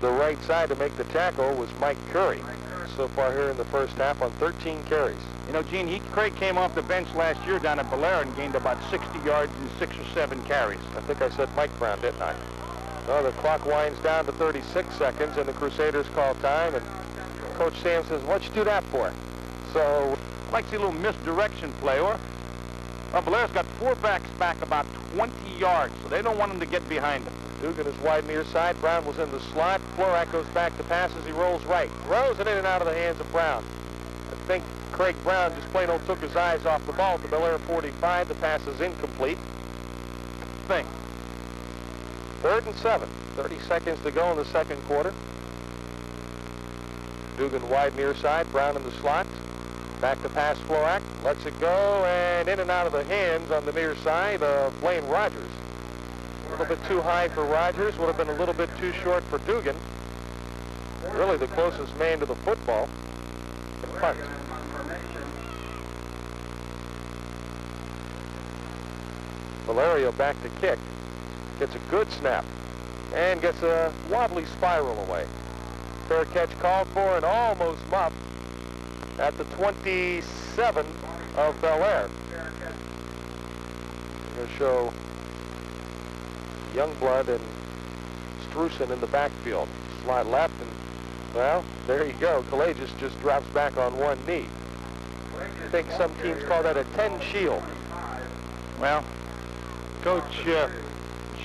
the right side to make the tackle was Mike Curry. So far here in the first half on 13 carries. You know, Gene, Craig came off the bench last year down at Bellaire and gained about 60 yards in 6 or 7 carries. I think I said Mike Brown, didn't I? Well, the clock winds down to 36 seconds, and the Crusaders call time, and Coach Sam says, what'd you do that for? So, I'd like to see a little misdirection play, or Bellaire's got 4 backs back about 20 yards, so they don't want him to get behind him. Dugan is wide near side. Brown was in the slot. Florak goes back to pass as he rolls right. Throws it in and out of the hands of Brown. I think Craig Brown just plain old took his eyes off the ball at the Bellaire 45. The pass is incomplete. Thing. 3rd and 7. 30 seconds to go in the second quarter. Dugan wide near side. Brown in the slot. Back to pass Florak. Lets it go and in and out of the hands on the near side of Blaine Rogers. A little bit too high for Rogers. Would have been a little bit too short for Dugan. Really the closest man to the football. Punt. Valerio back to kick. Gets a good snap. And gets a wobbly spiral away. Fair catch called for and almost muffed at the 27 of Bellaire. Going to show Youngblood and Strusen in the backfield. Slide left, and, well, there you go. Collages just drops back on one knee. I think some teams call that a 10 shield. Well, Coach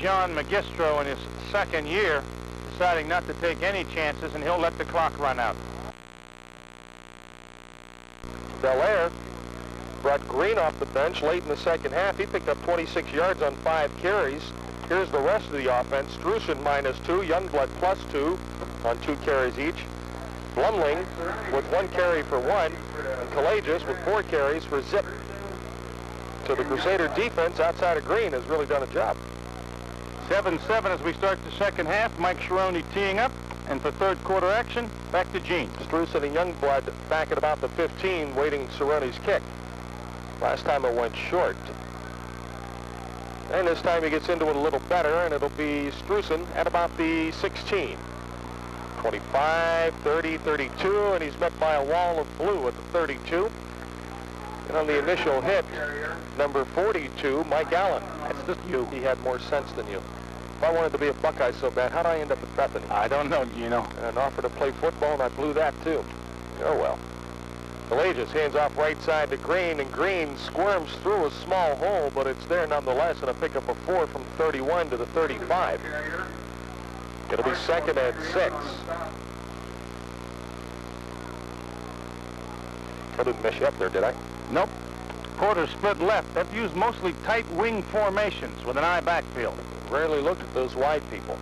John Magistro in his second year deciding not to take any chances, and he'll let the clock run out. Bellaire brought Green off the bench late in the second half. He picked up 26 yards on 5 carries. Here's the rest of the offense. Strusen -2, Youngblood +2 on 2 carries each. Blumling with 1 carry for 1, and Collages with 4 carries for zip. So the Crusader defense outside of Green has really done a job. 7-7 as we start the second half. Mike Sharoni teeing up. And for third quarter action, back to Gene. Strusen and Youngblood back at about the 15, waiting Cerrone's kick. Last time it went short. And this time he gets into it a little better, and it'll be Strusen at about the 16. 25, 30, 32, and he's met by a wall of blue at the 32. And on the initial hit, number 42, Mike Allen. That's just you. He had more sense than you. If I wanted to be a Buckeye so bad, how'd I end up at Bethany? I don't know, Gino. And an offer to play football, and I blew that too. Oh well. Pelagius hands off right side to Green, and Green squirms through a small hole, but it's there nonetheless, and a pickup of 4 from 31 to the 35. It'll be second and 6. I didn't mess you up there, did I? Nope. Porter split left. They've used mostly tight wing formations with an eye backfield. Rarely looked at those wide people.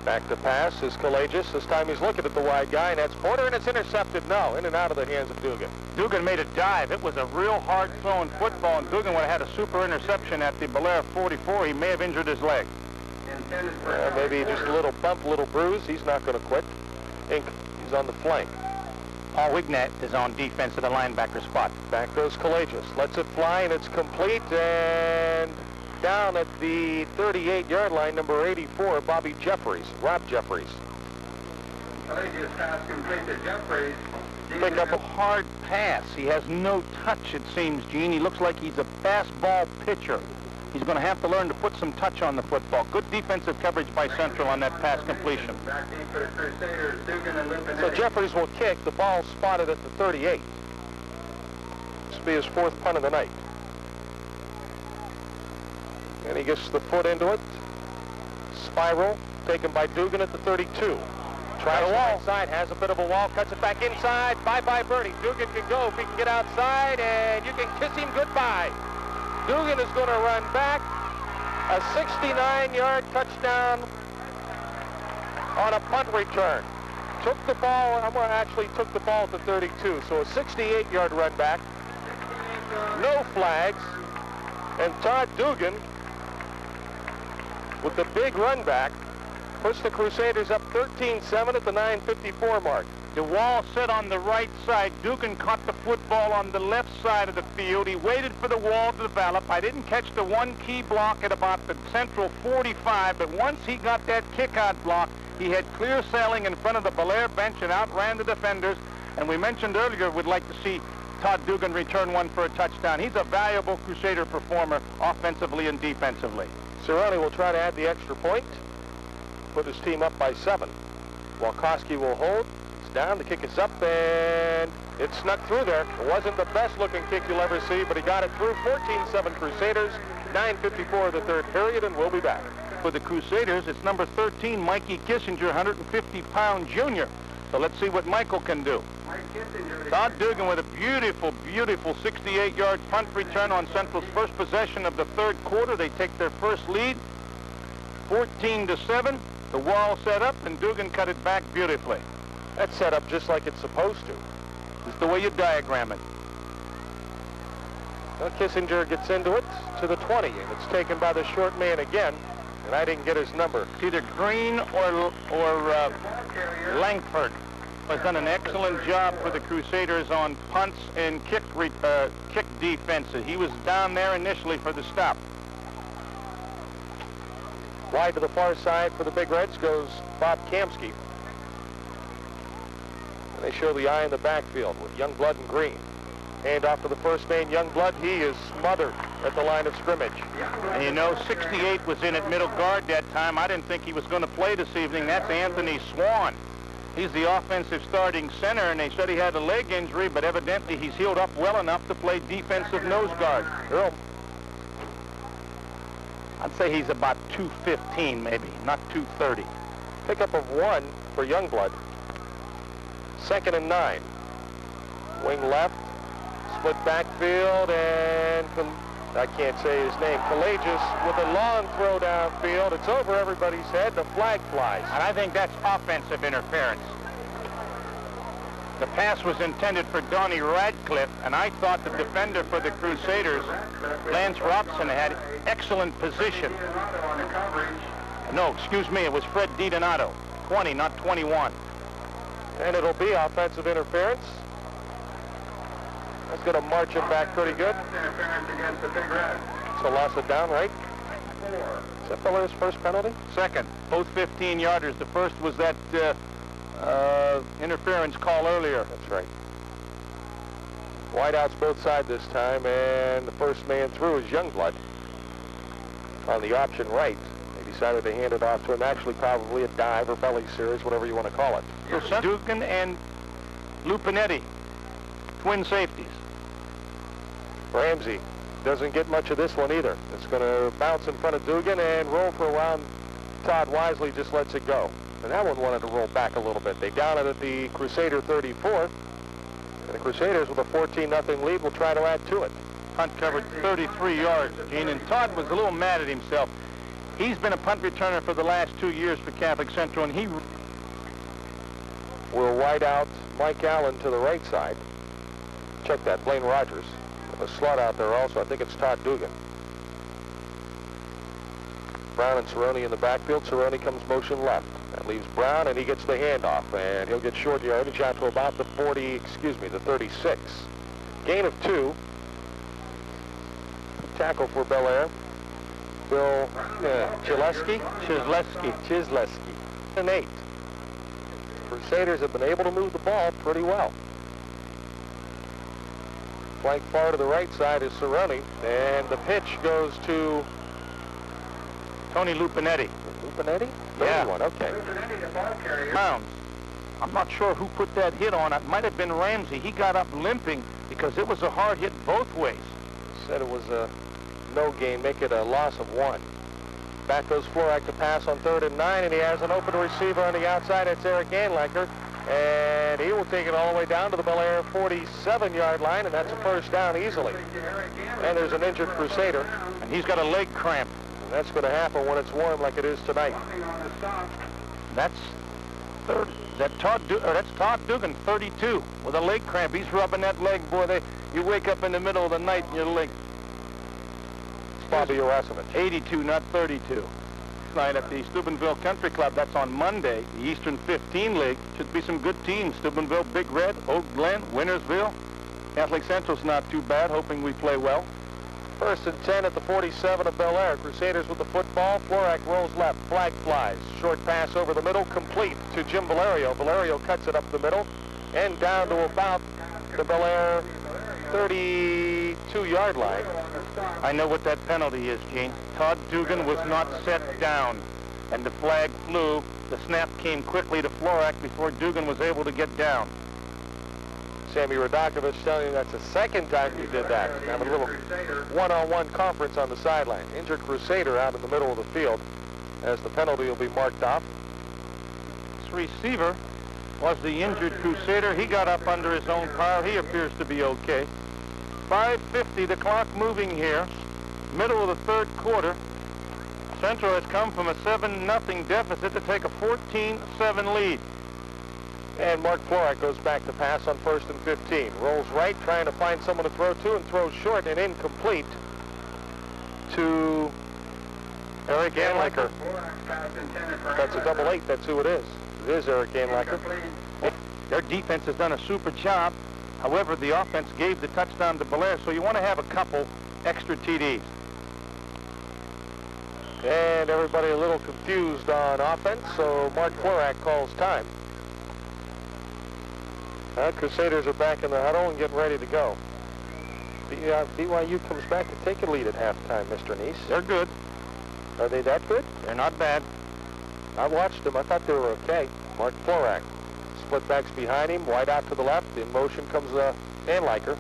Back to pass is Pelagius. This time he's looking at the wide guy, and that's Porter, and it's intercepted. No, in and out of the hands of Dugan. Dugan made a dive. It was a real hard-throwing football, and Dugan would have had a super interception at the Bellaire 44. He may have injured his leg. Maybe just a little bump, a little bruise. He's not going to quit. Inc. He's on the flank. Paul Wignett is on defense at the linebacker spot. Back goes Pelagius. Lets it fly, and it's complete, and down at the 38-yard line, number 84, Rob Jeffries. Pelagius pass complete to Jeffries. Pick up a hard pass. He has no touch, it seems, Gene. He looks like he's a fastball pitcher. He's going to have to learn to put some touch on the football. Good defensive coverage by Central on that pass completion. Back deep for the Crusaders, Dugan and Limpinelli. So Jeffries will kick. The ball spotted at the 38. This will be his 4th punt of the night. And he gets the foot into it. Spiral, taken by Dugan at the 32. Tries the wall side, has a bit of a wall, cuts it back inside. Bye-bye birdie. Dugan can go if he can get outside, and you can kiss him goodbye. Dugan is going to run back. A 69-yard touchdown on a punt return. Took the ball at the 32, so a 68-yard run back. No flags. And Todd Dugan, with the big run back, puts the Crusaders up 13-7 at the 9:54 mark. DeWall set on the right side. Dugan caught the football on the left side of the field. He waited for the wall to develop. I didn't catch the one key block at about the Central 45, but once he got that kick-out block, he had clear sailing in front of the Bellaire bench and outran the defenders. And we mentioned earlier we'd like to see Todd Dugan return one for a touchdown. He's a valuable Crusader performer offensively and defensively. Cerrone will try to add the extra point, put his team up by 7. Walkowski will hold. Down, the kick is up, and it snuck through there. It wasn't the best looking kick you'll ever see, but he got it through. 14-7 Crusaders, 9:54 of the third period, and we'll be back. For the Crusaders, it's number 13, Mikey Kissinger, 150-pound junior. So let's see what Michael can do. Todd Dugan with a beautiful, beautiful 68-yard punt return on Central's first possession of the third quarter. They take their first lead, 14-7. The wall set up, and Dugan cut it back beautifully. That's set up just like it's supposed to. It's the way you diagram it. Well, Kissinger gets into it to the 20, and it's taken by the short man again, and I didn't get his number. It's either Green or Langford has done an excellent job for the Crusaders on punts and kick defenses. He was down there initially for the stop. Wide to the far side for the Big Reds goes Bob Kamsky. They show the eye in the backfield with Youngblood and Green. Hand off to the first man, Youngblood. He is smothered at the line of scrimmage. And you know, 68 was in at middle guard that time. I didn't think he was going to play this evening. That's Anthony Swan. He's the offensive starting center, and they said he had a leg injury, but evidently he's healed up well enough to play defensive nose guard. Earl. I'd say he's about 215 maybe, not 230. Pickup of 1 for Youngblood. 2nd and 9. Wing left, split backfield, and I can't say his name. Pelagius with a long throw downfield. It's over everybody's head. The flag flies. And I think that's offensive interference. The pass was intended for Donnie Radcliffe, and I thought the defender for the Crusaders, Lance Robson, had excellent position. No, excuse me, it was Fred DiDonato. 20, not 21. And it'll be offensive interference. That's going to march him back pretty good. Interference against the Big Red. So loss of down, right? 4. Is that Bellaire's first penalty? Second, both 15-yarders. The first was that interference call earlier. That's right. Wideouts both sides this time, and the first man through is Youngblood on the option right. They decided to hand it off to him. Actually, probably a dive or belly series, whatever you want to call it. Dugan and Lupinetti, twin safeties. Ramsey doesn't get much of this one either. It's going to bounce in front of Dugan and roll for a while. Todd wisely just lets it go. And that one wanted to roll back a little bit. They down it at the Crusader 34. And the Crusaders with a 14-0 lead will try to add to it. Punt covered 33 yards, Gene, and Todd was a little mad at himself. He's been a punt returner for the last 2 years for Catholic Central, and he will wide out Mike Allen to the right side. Check that, Blaine Rogers. With a slot out there also. I think it's Todd Dugan. Brown and Cerrone in the backfield. Cerrone comes motion left. That leaves Brown, and he gets the handoff, and he'll get short yardage out to about the 36. Gain of 2. Tackle for Bellaire. Bill Chisleski. And 8. Crusaders have been able to move the ball pretty well. Flank far to the right side is Cerrone, and the pitch goes to Tony Lupinetti. Lupinetti? Yeah. Okay. Lupinetti, the ball carrier. Pounds. I'm not sure who put that hit on. It might have been Ramsey. He got up limping because it was a hard hit both ways. Said it was a no gain, make it a loss of 1. Back goes Florak to pass on 3rd and 9, and he has an open receiver on the outside. It's Eric Anlacher, and he will take it all the way down to the Bellaire 47-yard line, and that's a first down easily. And there's an injured Crusader, And he's got a leg cramp. and that's going to happen when it's warm like it is tonight. That's Todd Dugan, 32, with a leg cramp. He's rubbing that leg, boy. You wake up in the middle of the night and your leg. Bobby Urasovich. 82, not 32. Tonight at the Steubenville Country Club. That's on Monday. The Eastern 15 League. Should be some good teams. Steubenville, Big Red, Oak Glen, Wintersville. Catholic Central's not too bad, hoping we play well. 1st and 10 at the 47 of Bellaire. Crusaders with the football. Florak rolls left. Flag flies. Short pass over the middle. Complete to Jim Valerio. Valerio cuts it up the middle and down to about the Bellaire 32-yard line. I know what that penalty is, Gene. Todd Dugan was not set down, and the flag flew. The snap came quickly to Florak before Dugan was able to get down. Sammy Radakovich telling you that's the second time he did that. Having a little one-on-one conference on the sideline. Injured Crusader out in the middle of the field as the penalty will be marked off. This receiver was the injured Crusader. He got up under his own power. He appears to be okay. 5:50, the clock moving here. Middle of the 3rd quarter. Central has come from a 7-0 deficit to take a 14-7 lead. And Mark Florak goes back to pass on 1st and 15. Rolls right, trying to find someone to throw to, and throws short and incomplete to Eric Anlacher. That's a double 8. That's who it is. It is Eric Anlacher. Their defense has done a super job. However, the offense gave the touchdown to Bellaire, so you want to have a couple extra TDs. And everybody a little confused on offense, so Mark Florak calls time. Crusaders are back in the huddle and getting ready to go. BYU comes back to take a lead at halftime, Mr. Neese. They're good. Are they that good? They're not bad. I watched them. I thought they were okay. Mark Florak. Split backs behind him, wide out to the left. In motion comes Anlacher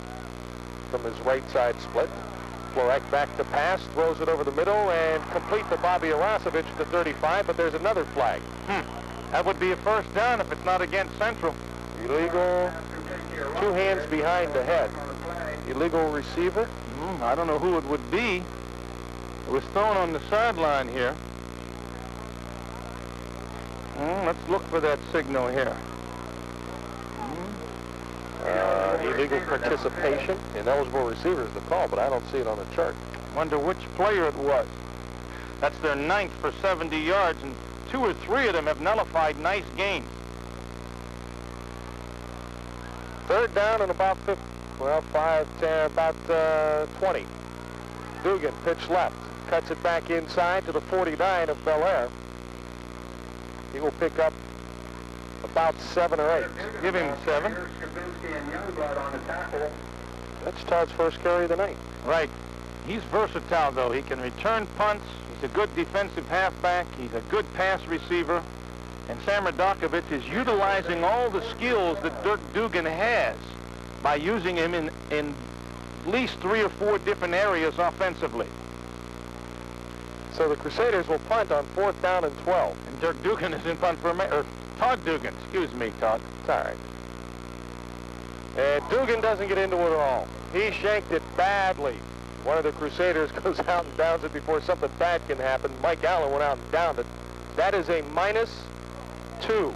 from his right side split. Florak back to pass, throws it over the middle, and complete to Bobby Urasovich at the 35, but there's another flag. That would be a first down if it's not against Central. Illegal, 2 hands behind the head. Illegal receiver. I don't know who it would be. It was thrown on the sideline here. Let's look for that signal here. Illegal participation. Ineligible receiver is the call, but I don't see it on the chart. Wonder which player it was. That's their 9th for 70 yards, and 2 or 3 of them have nullified nice gains. 3rd down and about 50, well, 5, 10, about 20. Dugan, pitch left, cuts it back inside to the 49 of Bellaire. He will pick up about 7 or 8. Give him 7. That's Todd's first carry of the night. Right. He's versatile, though. He can return punts. He's a good defensive halfback. He's a good pass receiver. And Sam Radokovic is utilizing all the skills that Dirk Dugan has by using him in at least 3 or 4 different areas offensively. So the Crusaders will punt on 4th down and 12. And Dirk Dugan is in punt for Todd Dugan. Excuse me, Todd. It's all right. And Dugan doesn't get into it at all. He shanked it badly. One of the Crusaders goes out and downs it before something bad can happen. Mike Allen went out and downed it. That is a -2.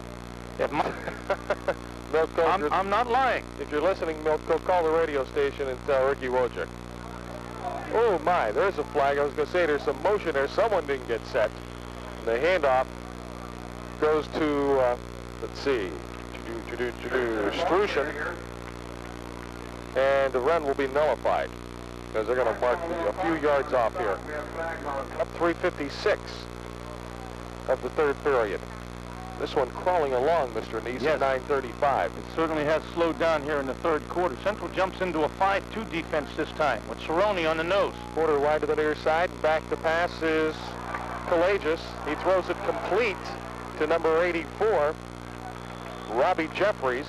Milko, I'm not lying. If you're listening, Milko, call the radio station and tell Ricky Wojcik. Oh my, there's a flag. I was going to say there's some motion there. Someone didn't get set. And the handoff goes to, let's see, Strushin. And the run will be nullified because they're going to mark a few yards off here. Up 3:56 of the 3rd period. This one crawling along, Mr. Neese, yes. At 9:35. It certainly has slowed down here in the 3rd quarter. Central jumps into a 5-2 defense this time with Cerrone on the nose. Quarter wide to the near side. Back to pass is Courageous. He throws it complete to number 84, Robbie Jeffries.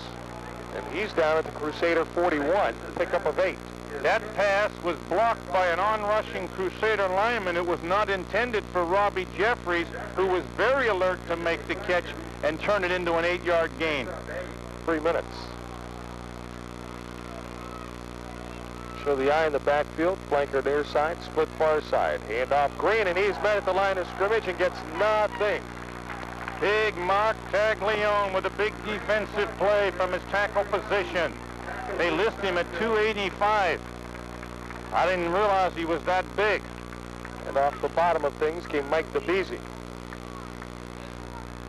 And he's down at the Crusader 41, pickup of 8. That pass was blocked by an on-rushing Crusader lineman. It was not intended for Robbie Jeffries, who was very alert to make the catch and turn it into an 8-yard gain. 3 minutes. Show the eye in the backfield, flanker near side, split far side. Hand off Green, and he's met at the line of scrimmage and gets nothing. Big Mark Taglione with a big defensive play from his tackle position. They list him at 285. I didn't realize he was that big. And off the bottom of things came Mike DeBeese.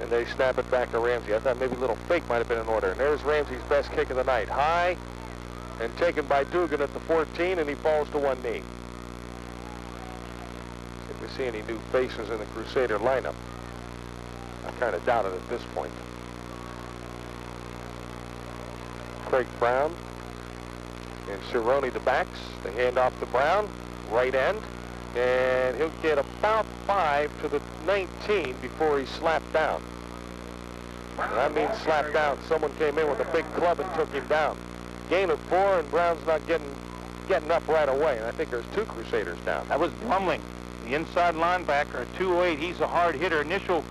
And they snap it back to Ramsey. I thought maybe a little fake might have been in order. And there's Ramsey's best kick of the night. High and taken by Dugan at the 14, and he falls to one knee. If we see any new faces in the Crusader lineup. I kind of doubt it at this point. Craig Brown and Cerrone the backs. They hand off to Brown, right end, and he'll get about 5 to the 19 before he's slapped down. And that means slapped down. Someone came in with a big club and took him down. Gain of 4, and Brown's not getting up right away. And I think there's 2 Crusaders down. That was Blumling, the inside linebacker, 208. He's a hard hitter. Initial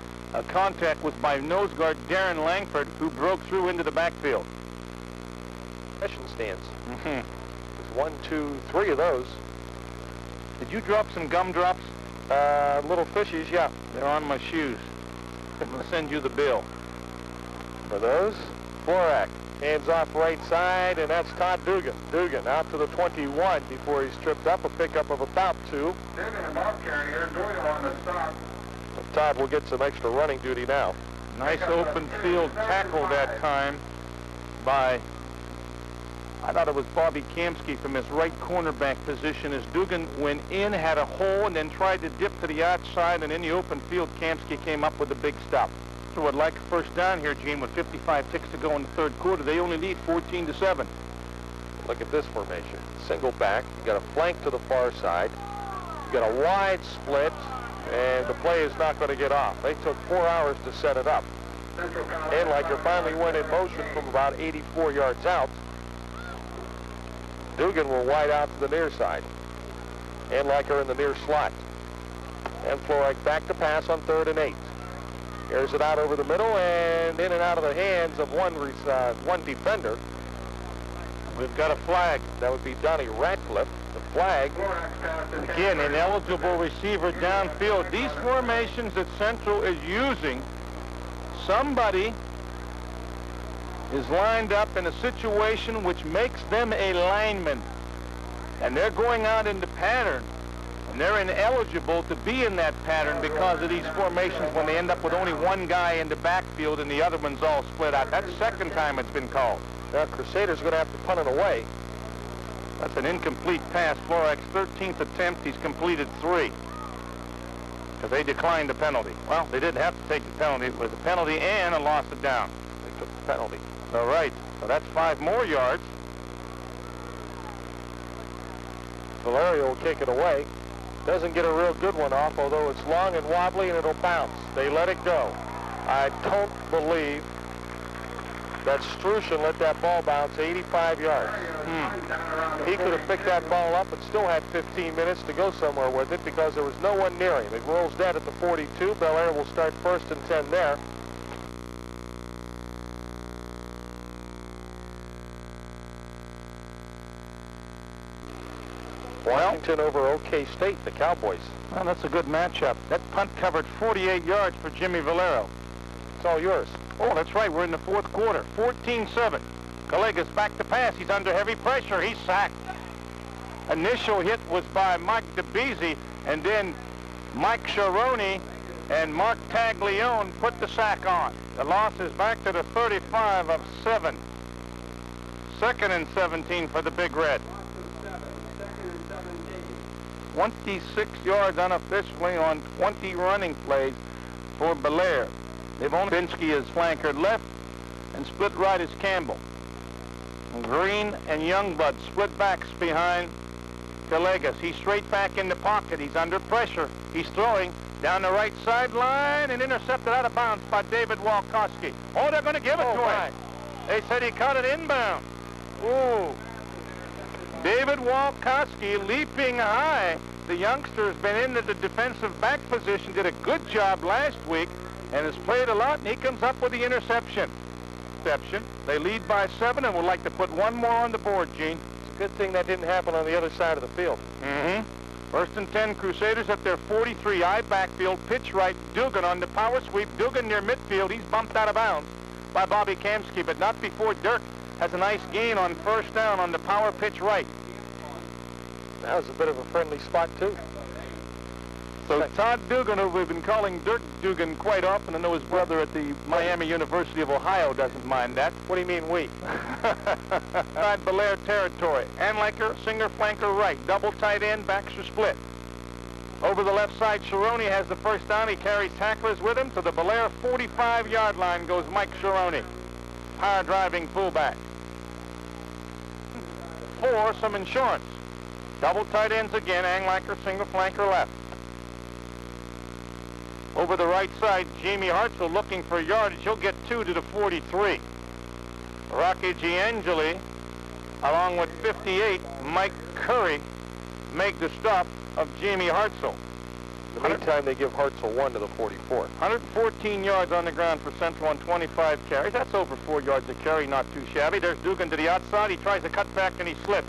contact was by nose guard Darren Langford, who broke through into the backfield. Mission stands. There's 1, 2, 3 of those. Did you drop some gumdrops? Little fishies, yeah. They're on my shoes. I'm going to send you the bill. For those, Florak hands off right side, and that's Todd Dugan. Dugan out to the 21 before he's tripped up, a pickup of about 2. Dugan and Bob carrier, Dugan on the stop. Todd will get some extra running duty now. Nice open field tackle that time by, I thought it was Bobby Kamsky from his right cornerback position as Dugan went in, had a hole, and then tried to dip to the outside, and in the open field, Kamsky came up with a big stop. So I'd like a first down here, Gene, with 55 ticks to go in the 3rd quarter. They only lead 14-7. Look at this formation. Single back. You got a flank to the far side. You got a wide split, and the play is not going to get off. They took 4 hours to set it up. Anliker finally went in motion from about 84 yards out. Dugan will wide out to the near side. Anliker in the near slot. And Florak back to pass on 3rd and 8. Airs it out over the middle and in and out of the hands of one defender. We've got a flag. That would be Donnie Ratcliffe. The flag. Again, an eligible receiver downfield. These formations that Central is using, somebody is lined up in a situation which makes them a lineman. And they're going out into pattern. And And they're ineligible to be in that pattern because of these formations when they end up with only one guy in the backfield and the other one's all split out. That's the second time it's been called. Now, Crusaders are going to have to punt it away. That's an incomplete pass. Florak's 13th attempt. He's completed 3. Because they declined the penalty. Well, they didn't have to take the penalty. It was a penalty and a loss of down. They took the penalty. All right. So that's 5 more yards. Bellaire will kick it away. Doesn't get a real good one off, although it's long and wobbly and it'll bounce. They let it go. I don't believe that Strushin let that ball bounce 85 yards. He could have picked that ball up and still had 15 minutes to go somewhere with it because there was no one near him. It rolls dead at the 42. Bellaire will start 1st and 10 there. Washington over OK State, the Cowboys. Well, that's a good matchup. That punt covered 48 yards for Jimmy Valero. It's all yours. Oh, that's right. We're in the 4th quarter. 14-7. Galega's back to pass. He's under heavy pressure. He's sacked. Initial hit was by Mike DeBeese, and then Mike Sharoni and Mark Taglione put the sack on. The loss is back to the 35 of 7. 2nd and 17 for the Big Red. 26 yards unofficially on 20 running plays for Bellaire. They've only Binsky as flanker left and split right as Campbell. Green and Youngblood split backs behind Galegas. He's straight back in the pocket. He's under pressure. He's throwing down the right sideline and intercepted out of bounds by David Walkowski. Oh, they're going to give it to him. They said he caught it inbound. Ooh. David Walkowski leaping high. The youngster has been into the defensive back position, did a good job last week, and has played a lot, and he comes up with the interception. They lead by 7 and would like to put one more on the board, Gene. It's a good thing that didn't happen on the other side of the field. 1st and 10, Crusaders at their 43. I backfield, pitch right, Dugan on the power sweep. Dugan near midfield. He's bumped out of bounds by Bobby Kamsky, but not before Dirk has a nice gain on 1st down on the power pitch right. That was a bit of a friendly spot, too. So Todd Dugan, who we've been calling Dirk Dugan quite often, I know his brother at the Miami University of Ohio doesn't mind that. What do you mean, we? Side Bellaire territory. Anlaker, Singer, flanker right. Double tight end, backs are split. Over the left side, Sharoni has the 1st down. He carries tacklers with him. To the Bellaire 45-yard line goes Mike Sharoni. Power driving fullback. 4, some insurance. Double tight ends again, Anlaker, Singer, flanker left. Over the right side, Jamie Hartzell looking for yardage. He'll get 2 to the 43. Rocky Giangeli, along with 58, Mike Curry, make the stop of Jamie Hartzell. In the meantime, they give Hartzell 1 to the 44. 114 yards on the ground for Central on 25 carries. That's over 4 yards a carry, not too shabby. There's Dugan to the outside. He tries to cut back and he slips.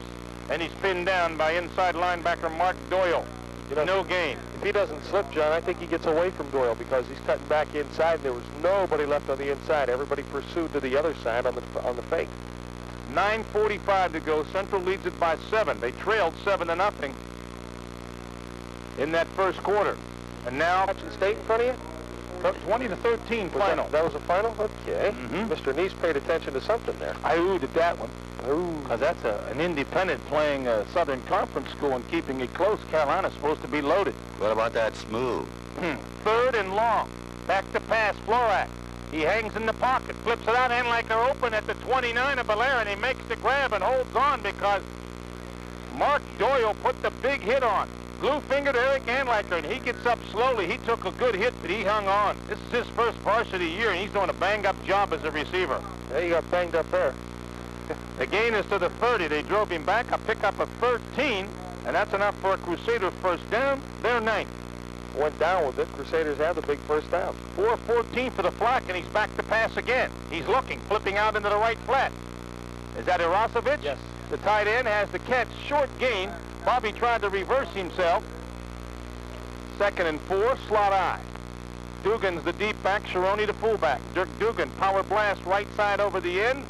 And he's pinned down by inside linebacker Mark Doyle. You know, no gain. If he doesn't slip, John, I think he gets away from Doyle because he's cutting back inside. There was nobody left on the inside. Everybody pursued to the other side on the fake. 9:45 to go. Central leads it by 7. They trailed 7-0 in that 1st quarter. And now Washington State in front of you? 20-13 final. That was a final? Okay. Mr. Neese paid attention to something there. I oohed at that one. Because that's an independent playing a Southern Conference school and keeping it close. Carolina's supposed to be loaded. What about that smooth? 3rd and long. Back to pass, Florak. He hangs in the pocket, flips it out, Anlaker open at the 29 of Bellaire, and he makes the grab and holds on because Mark Doyle put the big hit on. Glue-fingered Eric Anlaker, and he gets up slowly. He took a good hit, but he hung on. This is his first varsity year, and he's doing a bang-up job as a receiver. Yeah, he got banged up there. The gain is to the 30. They drove him back. A pickup of 13, and that's enough for a Crusader 1st down. They're 9th. Went down with it. Crusaders have the big 1st down. 4:14 for the Flack, and he's back to pass again. He's looking, flipping out into the right flat. Is that Irasovic? Yes. The tight end has the catch. Short gain. Bobby tried to reverse himself. 2nd and 4, slot I. Dugan's the deep back, Sharoni the fullback. Dirk Dugan, power blast right side over the end.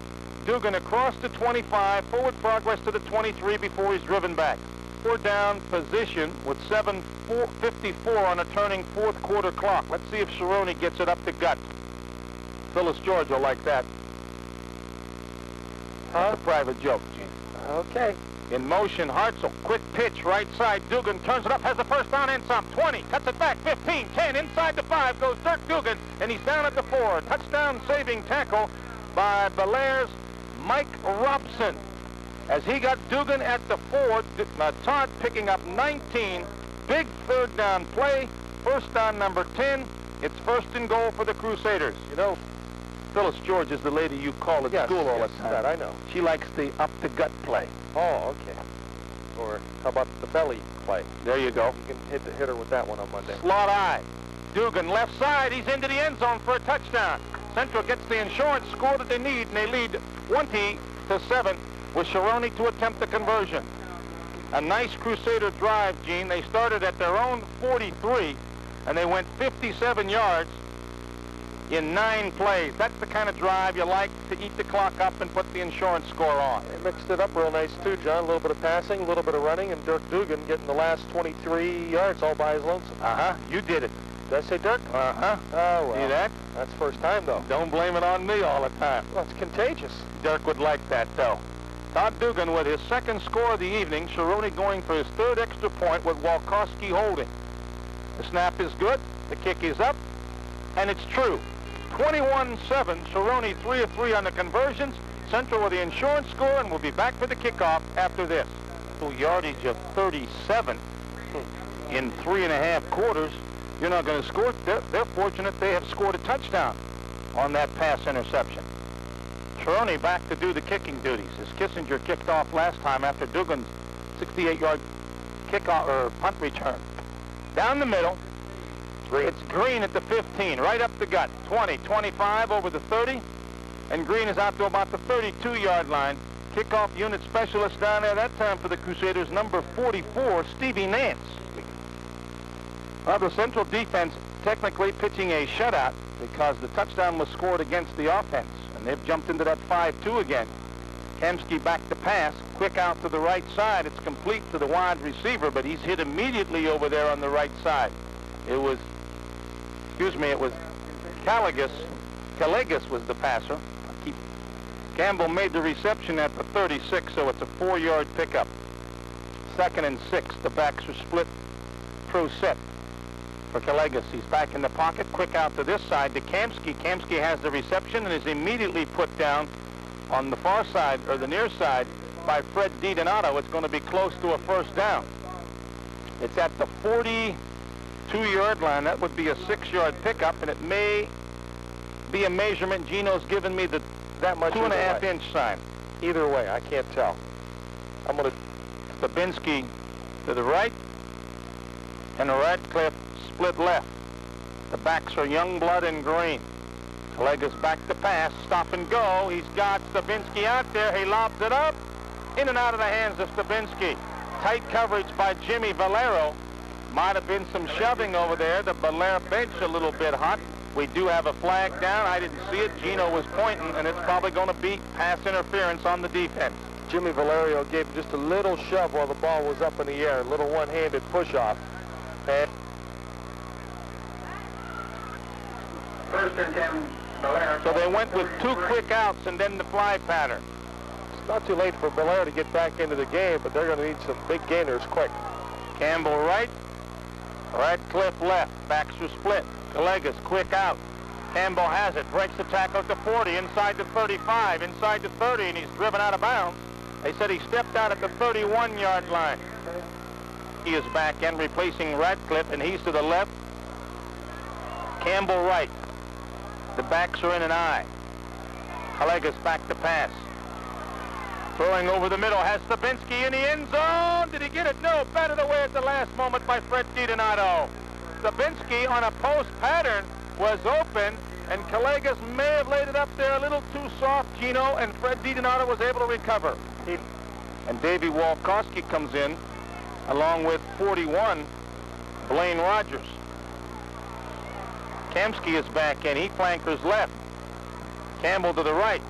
Dugan across the 25, forward progress to the 23 before he's driven back. 4-down position with 7:54 on a turning fourth quarter clock. Let's see if Cerrone gets it up the gut. Phyllis George will like that. That's a private joke, Gene. Okay. In motion, Hartzell, quick pitch, right side. Dugan turns it up, has the first down and some. 20, cuts it back, 15, 10, inside the 5 goes Dirk Dugan, and he's down at the 4. Touchdown saving tackle by Bellaire's Mike Robson. As he got Dugan at the 4, Todd picking up 19. Big third down play, first down number 10. It's first and goal for the Crusaders. You know, Phyllis George is the lady you call at school all the time. That I know. She likes the up-the-gut play. Oh, okay. Or how about the belly play? There you go. You can hit her with that one on Monday. Slot eye. Dugan left side. He's into the end zone for a touchdown. Central gets the insurance score that they need, and they lead 20-7 with Cerrone to attempt the conversion. A nice Crusader drive, Gene. They started at their own 43, and they went 57 yards in 9 plays. That's the kind of drive you like to eat the clock up and put the insurance score on. They mixed it up real nice too, John. A little bit of passing, a little bit of running, and Dirk Dugan getting the last 23 yards all by his lonesome. You did it. Did I say Dirk? Oh, well. See that? That's first time, though. Don't blame it on me all the time. Well, it's contagious. Dirk would like that, though. Todd Dugan with his second score of the evening. Cerrone going for his third extra point with Walkowski holding. The snap is good. The kick is up. And it's true. 21-7. Cerrone 3 of 3 on the conversions. Central with the insurance score, and we'll be back for the kickoff after this. Yardage of 37 in 3.5 quarters. You're not going to score. They're fortunate they have scored a touchdown on that pass interception. Cerrone back to do the kicking duties as Kissinger kicked off last time after Dugan's 68-yard kickoff or punt return. Down the middle, it's Green at the 15, right up the gut. 20, 25 over the 30, and Green is out to about the 32-yard line. Kickoff unit specialist down there that time for the Crusaders, number 44, Stevie Nance. Well, the Central defense technically pitching a shutout because the touchdown was scored against the offense, and they've jumped into that 5-2 again. Kamsky back to pass, quick out to the right side. It's complete to the wide receiver, but he's hit immediately over there on the right side. It was Calegas was the passer. Campbell made the reception at the 36, so it's a 4-yard pickup. 2nd and 6, the backs are split. Pro set for Calegas. He's back in the pocket, quick out to this side to Kamsky. Kamsky has the reception and is immediately put down on the far side, or the near side, by Fred DiDonato. It's going to be close to a first down. It's at the 42-yard line. That would be a 6-yard pickup, and it may be a measurement. Gino's given me that much 2.5-inch sign. Either way, I can't tell. I'm going to... Stabinski to the right, and Radcliffe split left. The backs are Youngblood and Green. Calegas back to pass, stop and go. He's got Stabinski out there. He lobs it up, in and out of the hands of Stabinski. Tight coverage by Jimmy Valero. Might have been some shoving over there. The Bellaire bench a little bit hot. We do have a flag down. I didn't see it. Gino was pointing, and it's probably going to be pass interference on the defense. Jimmy Valerio gave him just a little shove while the ball was up in the air, a little one-handed push-off. And 1st and 10, Bellaire. So they went with 2 quick outs and then the fly pattern. It's not too late for Bellaire to get back into the game, but they're going to need some big gainers quick. Campbell right, Radcliffe left, backs are split. Calegas quick out. Campbell has it, breaks the tackle at the 40, inside the 35, inside the 30, and he's driven out of bounds. They said he stepped out at the 31-yard line. He is back in replacing Radcliffe, and he's to the left. Campbell right. The backs are in an eye. Calegas back to pass. Throwing over the middle, has Stabinski in the end zone. Did he get it? No, batted away at the last moment by Fred DiDonato. Stabinski on a post pattern was open, and Calegas may have laid it up there a little too soft, Gino, and Fred DiDonato was able to recover. And Davey Walkowski comes in, along with 41, Blaine Rogers. Kamsky is back in. He flankers left. Campbell to the right.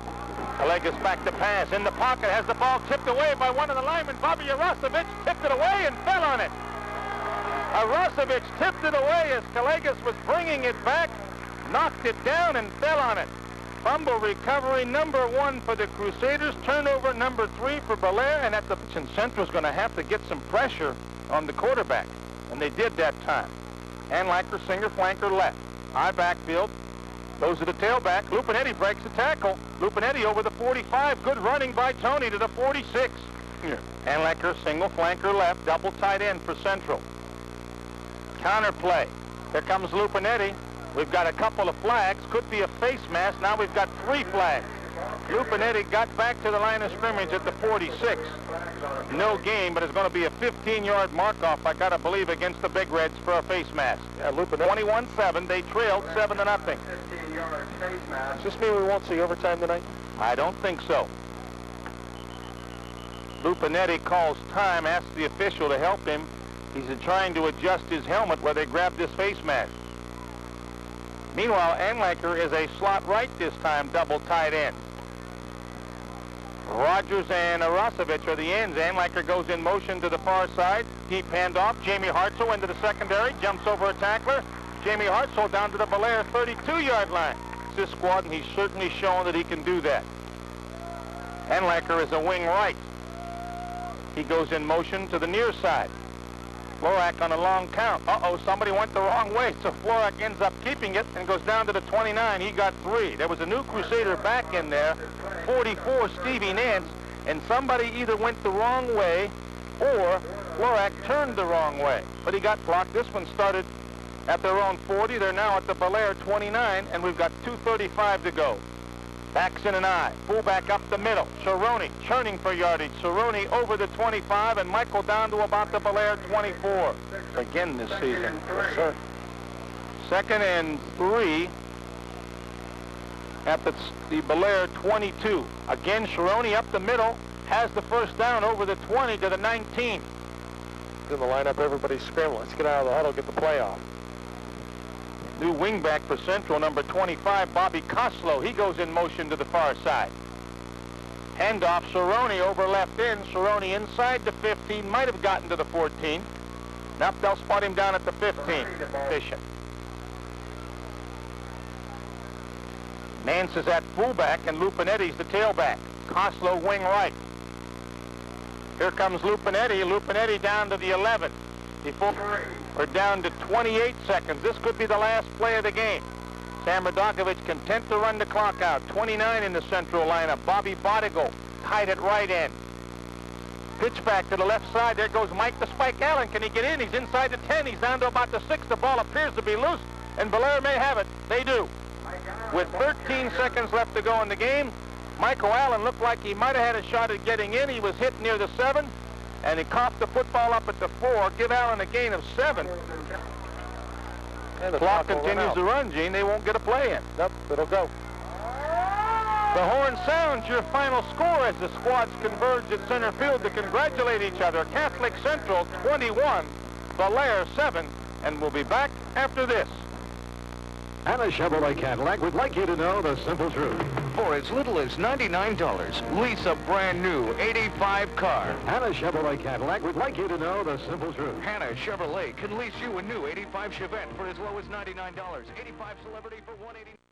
Kalegas back to pass. In the pocket, has the ball tipped away by one of the linemen. Bobby Arosevich tipped it away and fell on it. Arosevich tipped it away as Kalegas was bringing it back, knocked it down and fell on it. Fumble recovery number 1 for the Crusaders. Turnover number 3 for Bellaire. And at the Central's going to have to get some pressure on the quarterback. And they did that time. Anlacher, Singer, flanker left. High backfield. Goes to the tailback. Lupinetti breaks the tackle. Lupinetti over the 45. Good running by Tony to the 46. Anlacher, single flanker left. Double tight end for Central. Counter play. Here comes Lupinetti. We've got a couple of flags. Could be a face mask. Now we've got 3 flags. Lupinetti got back to the line of scrimmage at the 46. No gain, but it's going to be a 15-yard mark-off, I got to believe, against the Big Reds for a face mask. Yeah, Lupinetti. 21-7. They trailed 7-0. Does this mean we won't see overtime tonight? I don't think so. Lupinetti calls time, asks the official to help him. He's trying to adjust his helmet where they grabbed his face mask. Meanwhile, Anlacher is a slot right this time, double tight end. Rogers and Arosevich are the ends. Anlacher goes in motion to the far side. Deep handoff. Jamie Hartzell into the secondary. Jumps over a tackler. Jamie Hartzell down to the Bellaire 32-yard line. It's this squad, and he's certainly shown that he can do that. Anlacher is a wing right. He goes in motion to the near side. Florak on a long count. Uh-oh, somebody went the wrong way, so Florak ends up keeping it and goes down to the 29. He got 3. There was a new Crusader back in there, 44, Stevie Nance, and somebody either went the wrong way or Florak turned the wrong way. But he got blocked. This one started at their own 40. They're now at the Bellaire 29, and we've got 2:35 to go. Backs in an eye. Fullback up the middle. Cerrone churning for yardage. Cerrone over the 25, and Michael down to about the Bellaire 24. Again this season. Yes, sir. 2nd and 3 at the Bellaire 22. Again, Cerrone up the middle. Has the first down over the 20 to the 19. In the lineup, everybody's scrambling. Let's get out of the huddle, get the play off. New wingback for Central, number 25, Bobby Koslow. He goes in motion to the far side. Handoff, Cerrone over left end. Cerrone inside the 15, might have gotten to the 14. Now they'll spot him down at the 15. Efficient. Nance is at fullback, and Lupinetti's the tailback. Koslow wing right. Here comes Lupinetti. Lupinetti down to the 11. We're down to 28 seconds. This could be the last play of the game. Sam Radokovich content to run the clock out. 29 in the Central lineup. Bobby Bodigal tied at right end. Pitch back to the left side. There goes Mike the Spike Allen. Can he get in? He's inside the 10. He's down to about the 6. The ball appears to be loose, and Bellaire may have it. They do. With 13 seconds left to go in the game, Michael Allen looked like he might have had a shot at getting in. He was hit near the 7. And he coughed the football up at the 4. Give Allen a gain of 7. And the clock continues to run, Gene. They won't get a play in. Nope, it'll go. The horn sounds your final score as the squads converge at center field to congratulate each other. Catholic Central 21, Bellaire 7, and we'll be back after this. Anna Chevrolet Cadillac would like you to know the simple truth. For as little as $99, lease a brand new 85 car. Anna Chevrolet Cadillac would like you to know the simple truth. Hannah Chevrolet can lease you a new 85 Chevette for as low as $99. 85 Celebrity for $189.